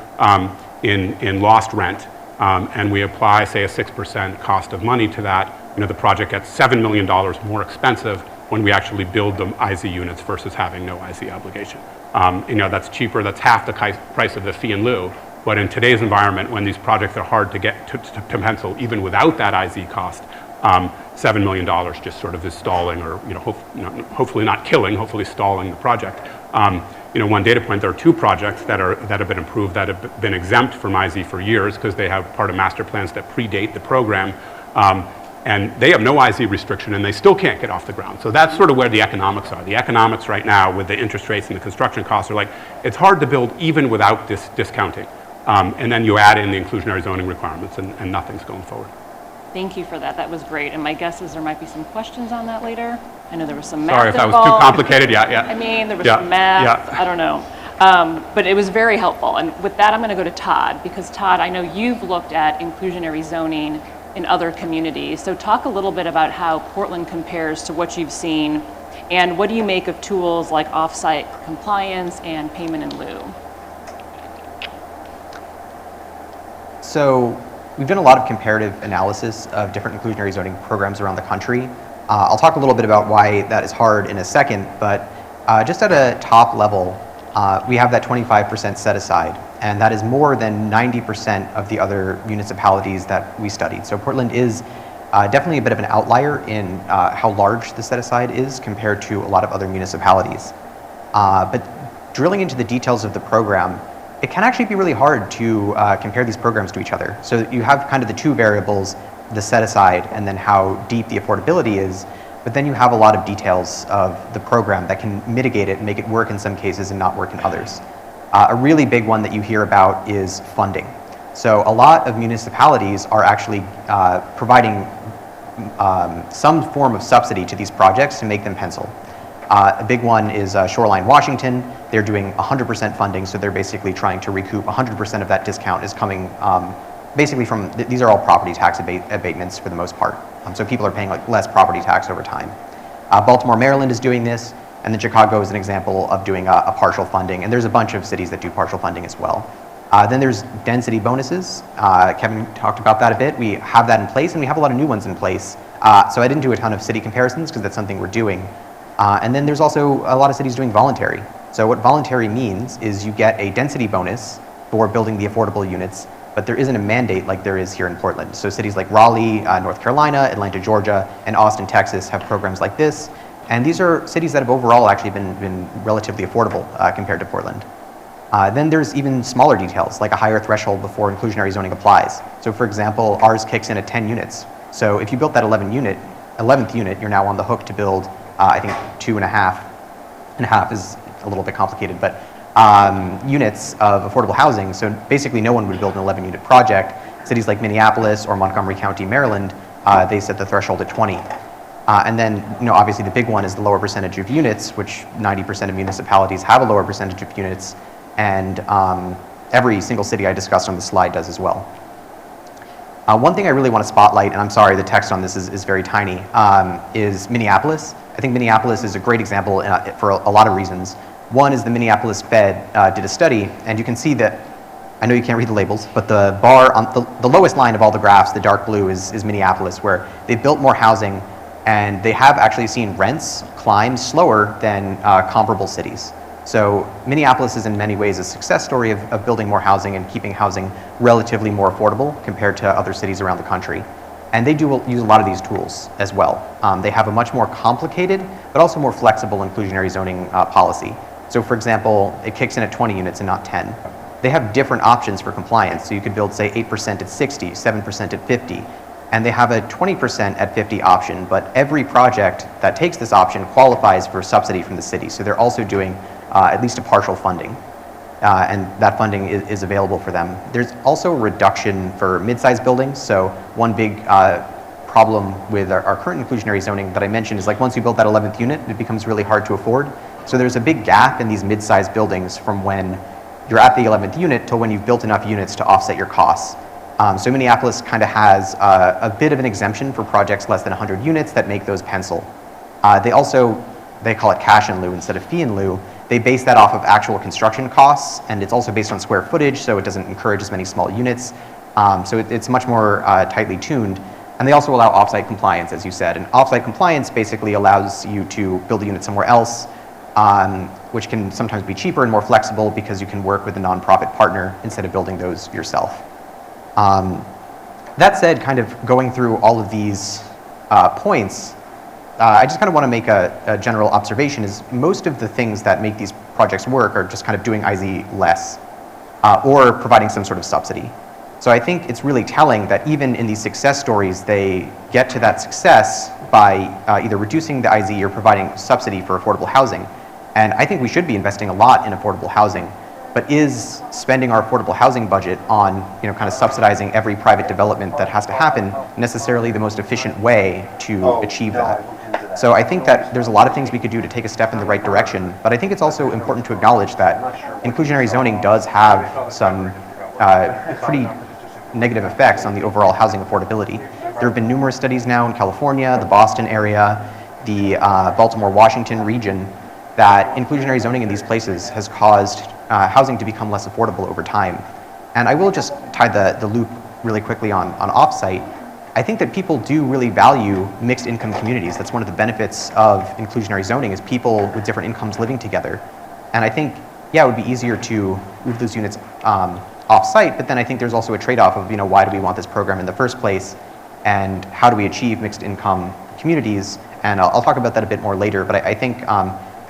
in lost rent, and we apply, say, a 6% cost of money to that. The project gets $7 million more expensive when we actually build the IZ units versus having no IZ obligation. That's cheaper. That's half the price of the fee in lieu. But in today's environment, when these projects are hard to get to pencil, even without that IZ cost, $7 million just sort of is stalling, or hopefully not killing, hopefully stalling the project. One data point: there are 2 projects that have been approved that have been exempt from IZ for years because they have part of master plans that predate the program, and they have no IZ restriction, and they still can't get off the ground. So that's sort of where the economics are. The economics right now, with the interest rates and the construction costs, are like it's hard to build even without this discounting. And then you add in the inclusionary zoning requirements, and nothing's going forward. Thank you for that. That was great. And my guess is there might be some questions on that later. I know there was some math Sorry if that was involved. too complicated. Yeah. I mean, there was some math. I don't know. But it was very helpful. And with that, I'm going to go to Todd, because Todd, I know you've looked at inclusionary zoning in other communities. So talk a little bit about how Portland compares to what you've seen, and what do you make of tools like off-site compliance and payment in lieu? So we've done a lot of comparative analysis of different inclusionary zoning programs around the country. I'll talk a little bit about why that is hard in a second, but Just at a top level, we have that 25% set aside, and that is more than 90% of the other municipalities that we studied. So Portland is definitely a bit of an outlier in how large the set aside is compared to a lot of other municipalities. But drilling into the details of the program, it can actually be really hard to compare these programs to each other. So you have kind of the two variables, the set aside and then how deep the affordability is, but then you have a lot of details of the program that can mitigate it and make it work in some cases and not work in others. A really big one that you hear about is funding. So a lot of municipalities are actually providing some form of subsidy to these projects to make them pencil. A big one is Shoreline Washington. They're doing 100% funding, so they're basically trying to recoup 100% of that discount is coming basically from, these are all property tax abatements for the most part. So people are paying like less property tax over time. Baltimore, Maryland is doing this, and then Chicago is an example of doing a partial funding, and there's a bunch of cities that do partial funding as well. Then there's density bonuses. Kevin talked about that a bit. We have that in place, and we have a lot of new ones in place. So I didn't do a ton of city comparisons because that's something we're doing. And then there's also a lot of cities doing voluntary. So what voluntary means is you get a density bonus for building the affordable units, but there isn't a mandate like there is here in Portland. So cities like Raleigh, North Carolina, Atlanta, Georgia, and Austin, Texas have programs like this. And these are cities that have overall actually been relatively affordable compared to Portland. Then there's even smaller details, like a higher threshold before inclusionary zoning applies. So for example, ours kicks in at 10 units. So if you built that 11th unit, you're now on the hook to build, I think 2.5. And a half is a little bit complicated, but units of affordable housing. So basically no one would build an 11-unit project. Cities like Minneapolis or Montgomery County, Maryland, they set the threshold at 20. And then, obviously the big one is the lower percentage of units, which 90% of municipalities have a lower percentage of units, and every single city I discussed on the slide does as well. One thing I really want to spotlight, and I'm sorry the text on this is very tiny, is Minneapolis. I think Minneapolis is a great example for a lot of reasons. One is the Minneapolis Fed did a study, and you can see that, I know you can't read the labels, but the bar on the lowest line of all the graphs, the dark blue, is Minneapolis, where they built more housing, and they have actually seen rents climb slower than comparable cities. So Minneapolis is in many ways a success story of building more housing and keeping housing relatively more affordable compared to other cities around the country. And they do use a lot of these tools as well. They have a much more complicated, but also more flexible inclusionary zoning policy. So for example, it kicks in at 20 units and not 10. They have different options for compliance. So you could build, say, 8% at 60, 7% at 50. And they have a 20% at 50 option, but every project that takes this option qualifies for subsidy from the city. So they're also doing at least a partial funding. And that funding is available for them. There's also a reduction for mid-sized buildings. So one big problem with our current inclusionary zoning that I mentioned is, like, once you build that 11th unit, it becomes really hard to afford. So there's a big gap in these mid-sized buildings from when you're at the 11th unit till when you've built enough units to offset your costs. So Minneapolis kind of has a bit of an exemption for projects less than 100 units that make those pencil. They call it cash in lieu instead of fee in lieu. They base that off of actual construction costs, and it's also based on square footage, so it doesn't encourage as many small units. So it's much more tightly tuned. And they also allow offsite compliance, as you said. And offsite compliance basically allows you to build a unit somewhere else, which can sometimes be cheaper and more flexible because you can work with a nonprofit partner instead of building those yourself. That said, kind of going through all of these points, I just kind of want to make a general observation is most of the things that make these projects work are just kind of doing IZ less or providing some sort of subsidy. So I think it's really telling that even in these success stories, they get to that success by either reducing the IZ or providing subsidy for affordable housing. And I think we should be investing a lot in affordable housing. But is spending our affordable housing budget on, kind of subsidizing every private development that has to happen necessarily the most efficient way to achieve that? So I think that there's a lot of things we could do to take a step in the right direction, but I think it's also important to acknowledge that inclusionary zoning does have some pretty negative effects on the overall housing affordability. There have been numerous studies now in California, the Boston area, the Baltimore, Washington region, that inclusionary zoning in these places has caused housing to become less affordable over time. And I will just tie the loop really quickly on offsite. I think that people do really value mixed income communities. That's one of the benefits of inclusionary zoning is people with different incomes living together. And I think, yeah, it would be easier to move those units off-site, but then I think there's also a trade-off of, why do we want this program in the first place, and how do we achieve mixed income communities? And I'll talk about that a bit more later, but I think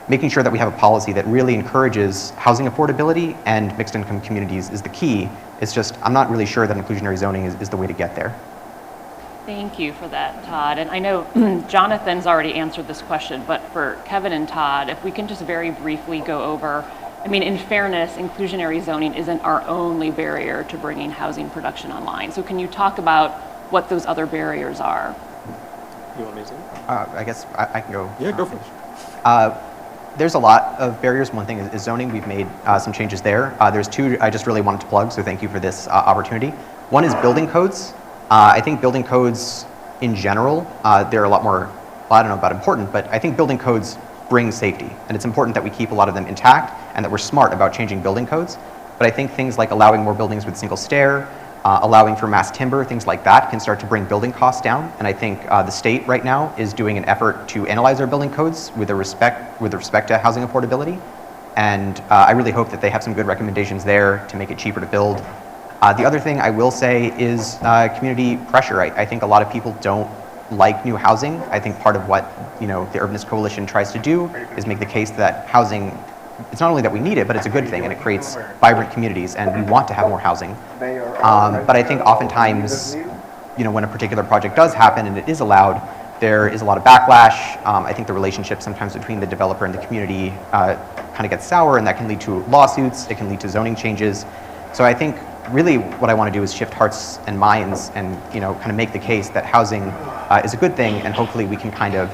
making sure that we have a policy that really encourages housing affordability and mixed income communities is the key. It's just, I'm not really sure that inclusionary zoning is the way to get there. Thank you for that, Todd. And I know Jonathan's already answered this question, but for Kevin and Todd, if we can just very briefly go over, in fairness, inclusionary zoning isn't our only barrier to bringing housing production online. So can you talk about what those other barriers are? You want me to? I guess I can go. Yeah, go for it. There's a lot of barriers. One thing is zoning. We've made some changes there. There's two I just really wanted to plug, so thank you for this opportunity. One is building codes. I think building codes in general, they're a lot more, I don't know about important, but I think building codes bring safety. And it's important that we keep a lot of them intact and that we're smart about changing building codes. But I think things like allowing more buildings with single stair, allowing for mass timber, things like that can start to bring building costs down. And I think the state right now is doing an effort to analyze our building codes with respect to housing affordability. And I really hope that they have some good recommendations there to make it cheaper to build. The other thing I will say is community pressure. I think a lot of people don't like new housing. I think part of what the Urbanist Coalition tries to do is make the case that housing, it's not only that we need it, but it's a good thing and it creates vibrant communities and we want to have more housing. But I think oftentimes, when a particular project does happen and it is allowed, there is a lot of backlash. I think the relationship sometimes between the developer and the community kind of gets sour, and that can lead to lawsuits, it can lead to zoning changes. So I think really what I want to do is shift hearts and minds and kind of make the case that housing is a good thing, and hopefully we can kind of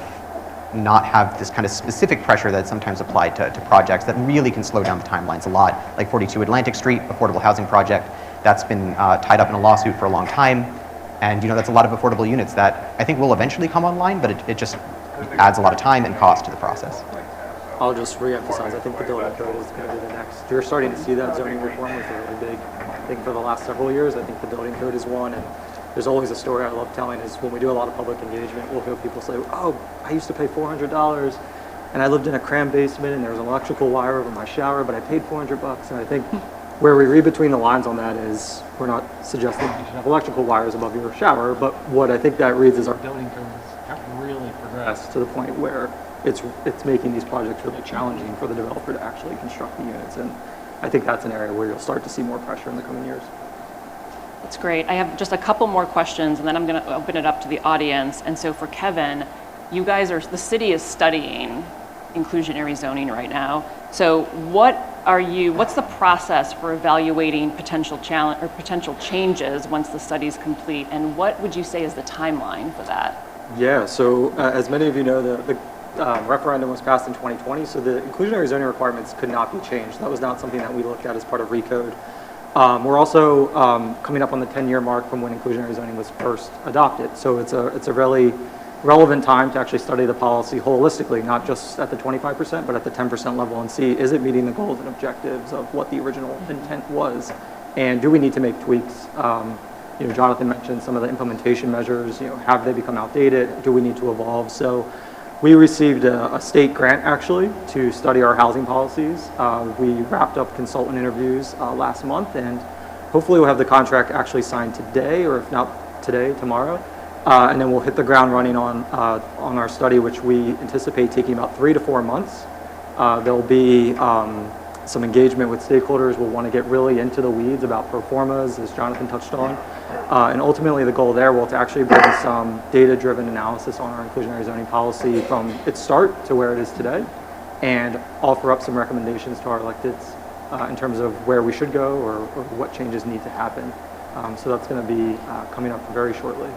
not have this kind of specific pressure that's sometimes applied to projects that really can slow down the timelines a lot, like 42 Atlantic Street, affordable housing project, that's been tied up in a lawsuit for a long time. And that's a lot of affordable units that I think will eventually come online, but it just adds a lot of time and cost to the process. I'll just re-emphasize, I think the building code is going to be the next. You're starting to see that zoning reform was really big. I think for the last several years, I think the building code is one, and there's always a story I love telling is when we do a lot of public engagement, we'll hear people say, oh, I used to pay $400 and I lived in a cramped basement and there was an electrical wire over my shower, but I paid $400. And I think where we read between the lines on that is we're not suggesting you should have electrical wires above your shower, but what I think that reads is our building codes have really progressed to the point where it's making these projects really challenging for the developer to actually construct the units. And I think that's an area where you'll start to see more pressure in the coming years. That's great. I have just a couple more questions and then I'm going to open it up to the audience. And so for Kevin, the city is studying inclusionary zoning right now. So what's the process for evaluating potential challenge or potential changes once the study is complete? And what would you say is the timeline for that? Yeah, so as many of you know, the referendum was passed in 2020, so the inclusionary zoning requirements could not be changed. That was not something that we looked at as part of RECODE. We're also coming up on the 10-year mark from when inclusionary zoning was first adopted. So it's a really relevant time to actually study the policy holistically, not just at the 25%, but at the 10% level, and see, is it meeting the goals and objectives of what the original intent was? And do we need to make tweaks? Jonathan mentioned some of the implementation measures, have they become outdated? Do we need to evolve? So we received a state grant actually to study our housing policies. We wrapped up consultant interviews last month, and hopefully we'll have the contract actually signed today, or if not today, tomorrow. And then we'll hit the ground running on our study, which we anticipate taking about 3 to 4 months. There'll be some engagement with stakeholders. We'll want to get really into the weeds about pro formas, as Jonathan touched on. And ultimately the goal there will to actually bring some data-driven analysis on our inclusionary zoning policy from its start to where it is today, and offer up some recommendations to our electeds in terms of where we should go or what changes need to happen. So that's going to be coming up very shortly.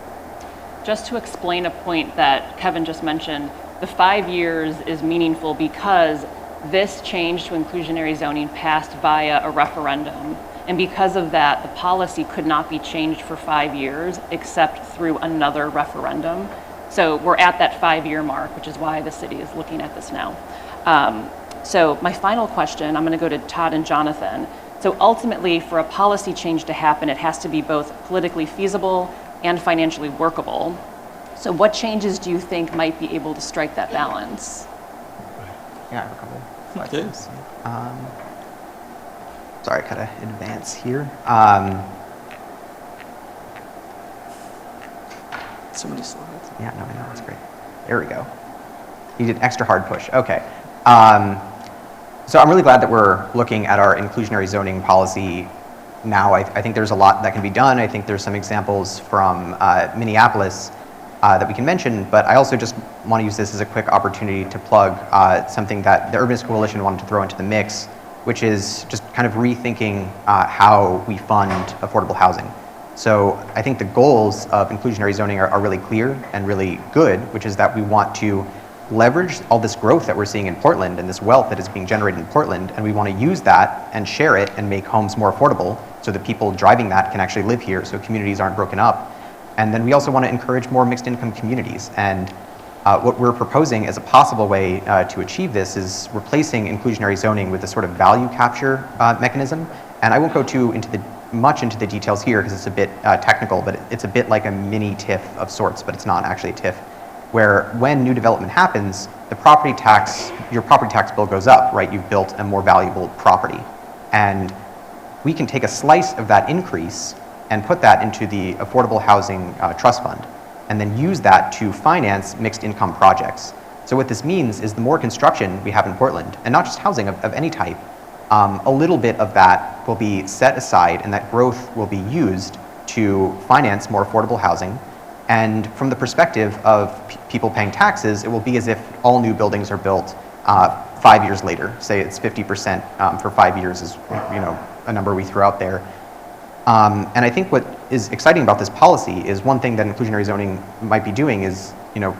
Just to explain a point that Kevin just mentioned, the 5 years is meaningful because this change to inclusionary zoning passed via a referendum. And because of that, the policy could not be changed for 5 years except through another referendum. So we're at that 5-year mark, which is why the city is looking at this now. So my final question, I'm going to go to Todd and Jonathan. So ultimately, for a policy change to happen, it has to be both politically feasible and financially workable. So what changes do you think might be able to strike that balance? Yeah, I have a couple slides. Sorry, I gotta advance here. So many slides. Yeah, no, I know, that's great. There we go. You did extra hard push, okay. So I'm really glad that we're looking at our inclusionary zoning policy now. I think there's a lot that can be done. I think there's some examples from Minneapolis that we can mention, but I also just want to use this as a quick opportunity to plug something that the Urbanist Coalition wanted to throw into the mix, which is just kind of rethinking how we fund affordable housing. So I think the goals of inclusionary zoning are really clear and really good, which is that we want to leverage all this growth that we're seeing in Portland and this wealth that is being generated in Portland, and we want to use that and share it and make homes more affordable so that people driving that can actually live here, so communities aren't broken up. And then we also want to encourage more mixed income communities. And what we're proposing as a possible way to achieve this is replacing inclusionary zoning with a sort of value capture mechanism. And I won't go much into the details here because it's a bit technical, but it's a bit like a mini TIF of sorts, but it's not actually a TIF, where when new development happens, your property tax bill goes up, right? You've built a more valuable property. And we can take a slice of that increase and put that into the Affordable Housing Trust Fund, and then use that to finance mixed income projects. So what this means is the more construction we have in Portland, and not just housing of any type, a little bit of that will be set aside, and that growth will be used to finance more affordable housing. And from the perspective of people paying taxes, it will be as if all new buildings are built 5 years later. Say it's 50% for 5 years is a number we threw out there. And I think what is exciting about this policy is one thing that inclusionary zoning might be doing is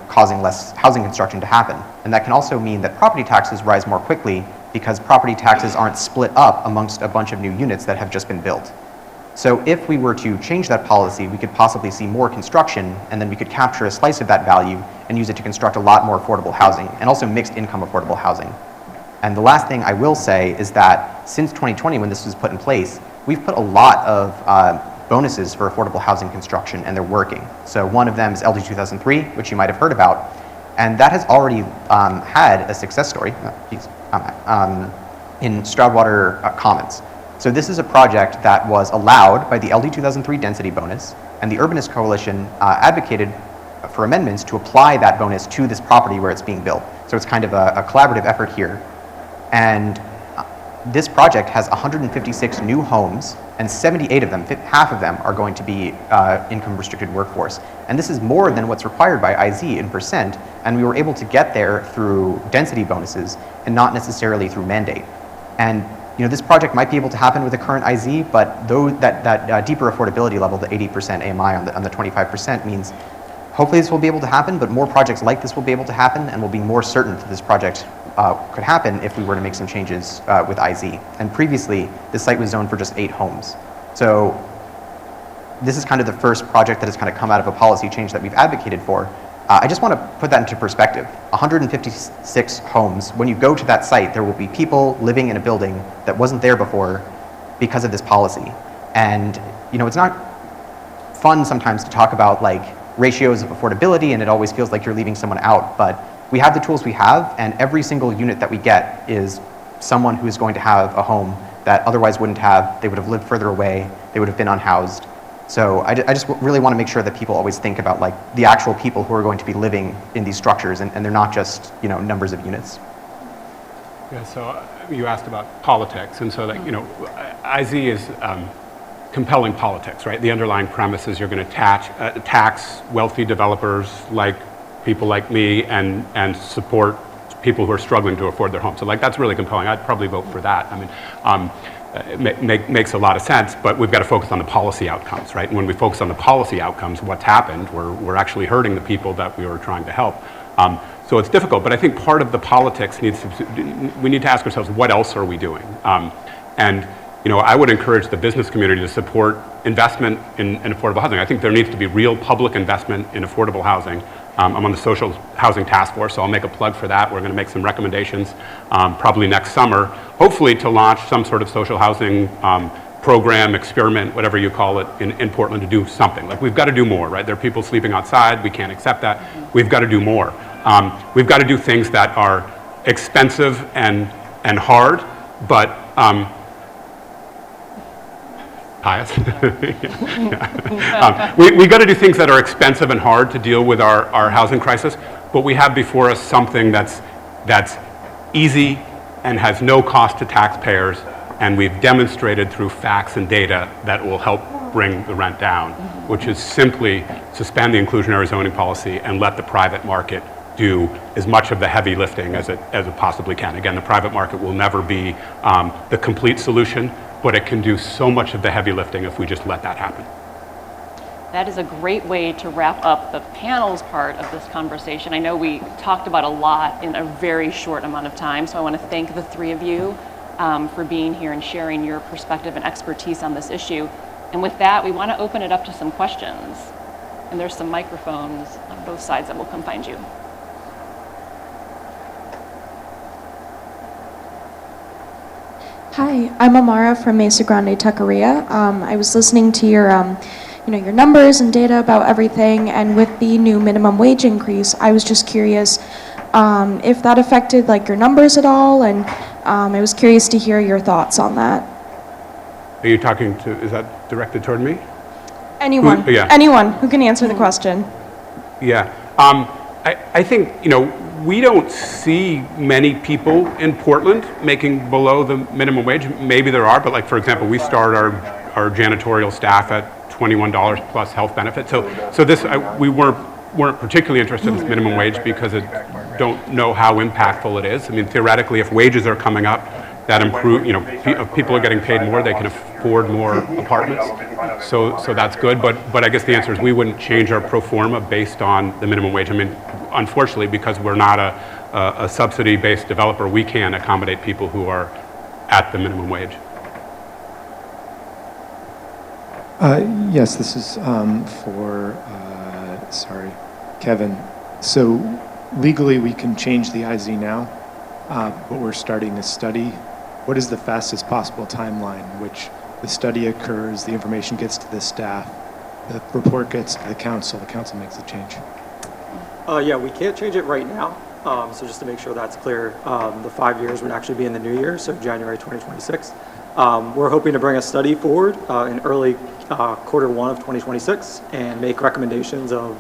causing less housing construction to happen. And that can also mean that property taxes rise more quickly because property taxes aren't split up amongst a bunch of new units that have just been built. So if we were to change that policy, we could possibly see more construction, and then we could capture a slice of that value and use it to construct a lot more affordable housing, and also mixed income affordable housing. And the last thing I will say is that since 2020, when this was put in place, we've put a lot of bonuses for affordable housing construction, and they're working. So one of them is LD 2003, which you might have heard about, and that has already had a success story in Stroudwater Commons. So this is a project that was allowed by the LD 2003 density bonus, and the Urbanist Coalition advocated for amendments to apply that bonus to this property where it's being built. So it's kind of a collaborative effort here. And this project has 156 new homes, and 78 of them, half of them, are going to be income restricted workforce. And this is more than what's required by IZ in percent, and we were able to get there through density bonuses and not necessarily through mandate. And this project might be able to happen with the current IZ, but that deeper affordability level, the 80% AMI on the 25%, means hopefully this will be able to happen, but more projects like this will be able to happen, and we'll be more certain that this project could happen if we were to make some changes with IZ. And previously, the site was zoned for just 8 homes. So this is kind of the first project that has kind of come out of a policy change that we've advocated for. I just want to put that into perspective. 156 homes. When you go to that site, there will be people living in a building that wasn't there before because of this policy. And it's not fun sometimes to talk about like ratios of affordability, and it always feels like you're leaving someone out, but we have the tools we have, and every single unit that we get is someone who is going to have a home that otherwise wouldn't have. They would have lived further away, they would have been unhoused. So I just really want to make sure that people always think about like the actual people who are going to be living in these structures, and they're not just numbers of units. Yeah, so you asked about politics, and so that IZ is compelling politics, right? The underlying premise is you're going to tax wealthy developers like people like me and support people who are struggling to afford their homes. So like that's really compelling. I'd probably vote for that. I mean, it makes a lot of sense, but we've got to focus on the policy outcomes, right? And when we focus on the policy outcomes, what's happened, we're actually hurting the people that we were trying to help. So it's difficult, but I think part of the politics we need to ask ourselves, what else are we doing? And I would encourage the business community to support investment in affordable housing. I think there needs to be real public investment in affordable housing. I'm on the Social Housing Task Force, so I'll make a plug for that. We're going to make some recommendations probably next summer, hopefully to launch some sort of social housing program, experiment, whatever you call it, in Portland to do something. Like, we've got to do more, right? There are people sleeping outside. We can't accept that. We've got to do more. We've got to do things that are expensive and hard, but pious. We got to do things that are expensive and hard to deal with our housing crisis, but we have before us something that's easy and has no cost to taxpayers, and we've demonstrated through facts and data that will help bring the rent down, which is simply suspend the inclusionary zoning policy and let the private market do as much of the heavy lifting as it possibly can. Again, the private market will never be the complete solution, but it can do so much of the heavy lifting if we just let that happen. That is a great way to wrap up the panel's part of this conversation. I know we talked about a lot in a very short amount of time, so I want to thank the three of you for being here and sharing your perspective and expertise on this issue. And with that, we want to open it up to some questions. And there's some microphones on both sides that will come find you. Hi, I'm Amara from Mesa Grande, Tuckeria. I was listening to your, your numbers and data about everything, and with the new minimum wage increase, I was just curious if that affected like your numbers at all, and I was curious to hear your thoughts on that. Are you talking to, is that directed toward me? Anyone, anyone who can answer the question. Yeah, I think, we don't see many people in Portland making below the minimum wage. Maybe there are, but like, for example, we start our janitorial staff at $21 plus health benefits. So this, we weren't particularly interested in this minimum wage because don't know how impactful it is. I mean, theoretically, if wages are coming up, that improve, if people are getting paid more, they can afford more apartments. So that's good. But I guess the answer is we wouldn't change our pro forma based on the minimum wage. I mean, unfortunately, because we're not a subsidy-based developer, we can accommodate people who are at the minimum wage. Yes, this is for Kevin. So legally, we can change the IZ now, but we're starting a study. What is the fastest possible timeline in which the study occurs, the information gets to the staff, the report gets to the council makes the change? Yeah, we can't change it right now. So just to make sure that's clear, the 5 years would actually be in the new year, so January 2026. We're hoping to bring a study forward in early Q1 of 2026 and make recommendations of,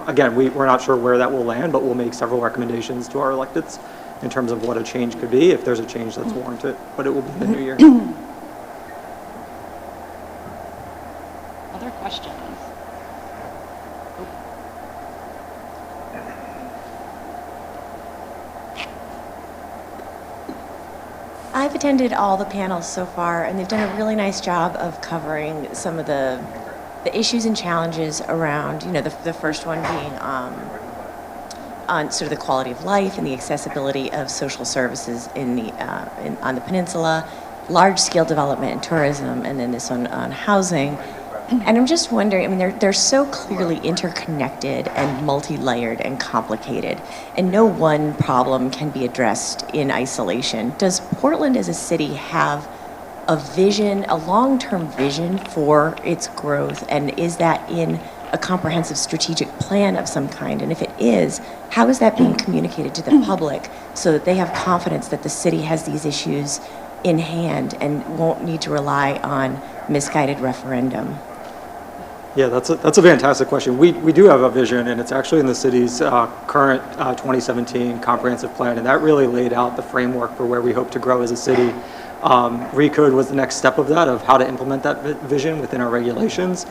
again, we're not sure where that will land, but we'll make several recommendations to our electeds in terms of what a change could be, if there's a change that's warranted, but it will be in the new year. Other questions? I've attended all the panels so far, and they've done a really nice job of covering some of the issues and challenges around, the first one being on sort of the quality of life and the accessibility of social services on the peninsula, large-scale development and tourism, and then this one on housing. And I'm just wondering, I mean, they're so clearly interconnected and multi-layered and complicated, and no one problem can be addressed in isolation. Does Portland as a city have a vision, a long-term vision for its growth, and is that in a comprehensive strategic plan of some kind? And if it is, how is that being communicated to the public so that they have confidence that the city has these issues in hand and won't need to rely on misguided referendum? Yeah, that's a fantastic question. We do have a vision, and it's actually in the city's current 2017 comprehensive plan, and that really laid out the framework for where we hope to grow as a city. Recode was the next step of that, of how to implement that vision within our regulations.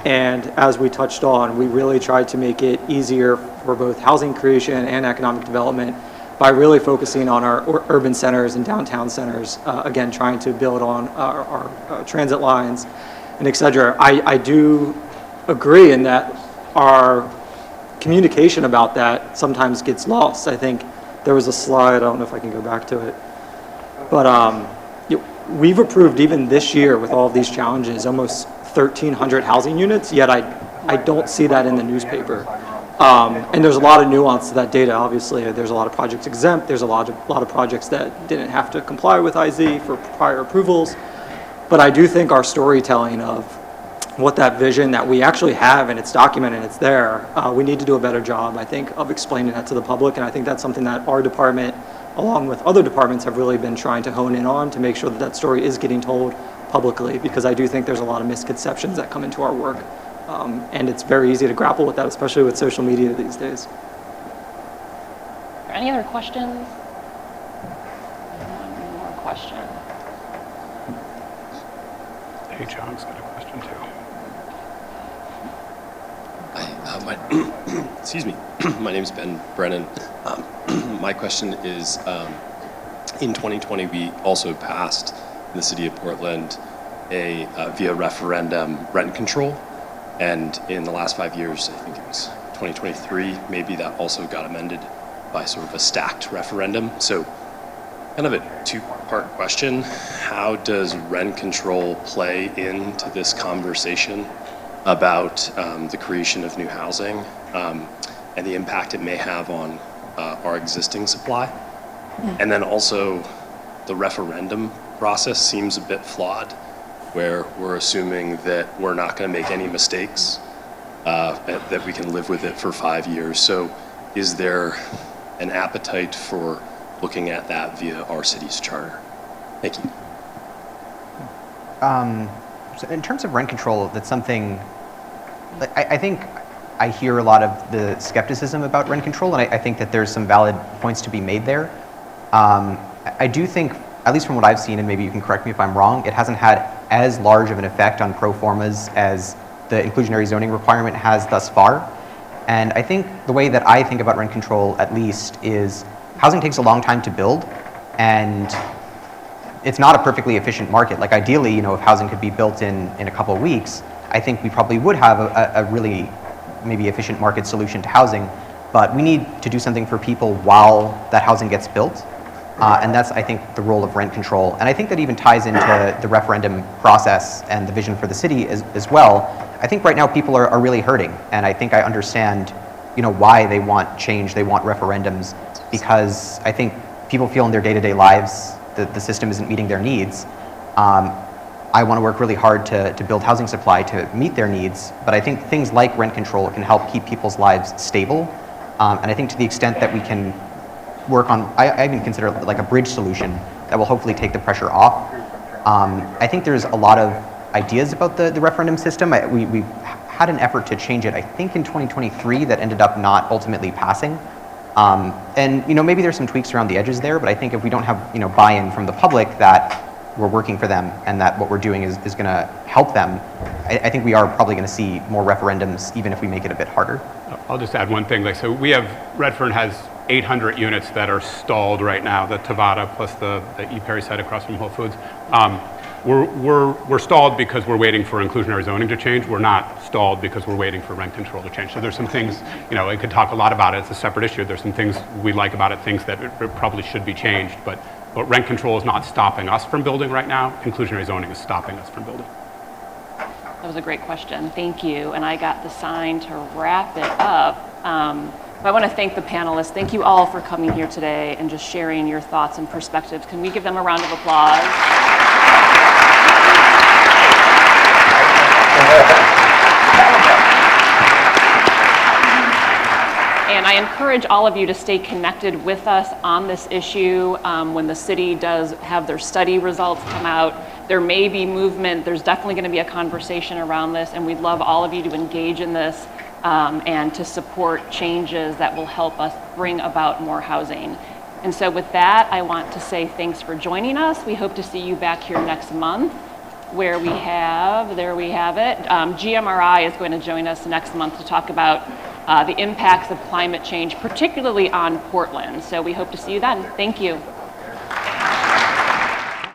And as we touched on, we really tried to make it easier for both housing creation and economic development by really focusing on our urban centers and downtown centers, again, trying to build on our transit lines and et cetera. I do agree in that our communication about that sometimes gets lost. I think there was a slide, I don't know if I can go back to it, but we've approved even this year with all of these challenges almost 1,300 housing units, yet I don't see that in the newspaper. And there's a lot of nuance to that data. Obviously, there's a lot of projects exempt. There's a lot of projects that didn't have to comply with IZ for prior approvals. But I do think our storytelling of what that vision that we actually have, and it's documented, it's there, we need to do a better job, I think, of explaining that to the public. And I think that's something that our department, along with other departments, have really been trying to hone in on to make sure that that story is getting told publicly, because I do think there's a lot of misconceptions that come into our work. And it's very easy to grapple with that, especially with social media these days. Any other questions? One more question. Hey, John's got a question too. Excuse me. My name is Ben Brennan. My question is, in 2020, we also passed in the city of Portland via referendum rent control. And in the last 5 years, I think it was 2023, maybe that also got amended by sort of a stacked referendum. So kind of a two-part question. How does rent control play into this conversation about the creation of new housing and the impact it may have on our existing supply? And then also the referendum process seems a bit flawed, where we're assuming that we're not going to make any mistakes, that we can live with it for 5 years. So is there an appetite for looking at that via our city's charter? Thank you. So in terms of rent control, that's something, I think I hear a lot of the skepticism about rent control, and I think that there's some valid points to be made there. I do think, at least from what I've seen, and maybe you can correct me if I'm wrong, it hasn't had as large of an effect on pro formas as the inclusionary zoning requirement has thus far. And I think the way that I think about rent control, at least, is housing takes a long time to build, and it's not a perfectly efficient market. Like ideally, you know, if housing could be built in a couple of weeks, I think we probably would have a really maybe efficient market solution to housing, but we need to do something for people while that housing gets built. And that's, I think, the role of rent control. And I think that even ties into the referendum process and the vision for the city as well. I think right now people are really hurting, and I think I understand, you know, why they want change, they want referendums, because I think people feel in their day-to-day lives that the system isn't meeting their needs. I want to work really hard to build housing supply to meet their needs, but I think things like rent control can help keep people's lives stable. And I think to the extent that we can work on, I even consider like a bridge solution that will hopefully take the pressure off. I think there's a lot of ideas about the referendum system. We had an effort to change it, I think in 2023, that ended up not ultimately passing. And you know, maybe there's some tweaks around the edges there, but I think if we don't have, you know, buy-in from the public that we're working for them and that what we're doing is going to help them, I think we are probably going to see more referendums, even if we make it a bit harder. I'll just add one thing. Like, so we have, Redfern has 800 units that are stalled right now, the Tovada plus the E. Perry site across from Whole Foods. We're stalled because we're waiting for inclusionary zoning to change. We're not stalled because we're waiting for rent control to change. So there's some things, you know, I could talk a lot about it. It's a separate issue. There's some things we like about it, things that it probably should be changed, but rent control is not stopping us from building right now. Inclusionary zoning is stopping us from building. That was a great question. Thank you. And I got the sign to wrap it up. I want to thank the panelists. Thank you all for coming here today and just sharing your thoughts and perspectives. Can we give them a round of applause? And I encourage all of you to stay connected with us on this issue. When the city does have their study results come out, there may be movement. There's definitely going to be a conversation around this, and we'd love all of you to engage in this and to support changes that will help us bring about more housing. And so with that, I want to say thanks for joining us. We hope to see you back here next month, where we have, there we have it, GMRI is going to join us next month to talk about the impacts of climate change, particularly on Portland. So we hope to see you then. Thank you.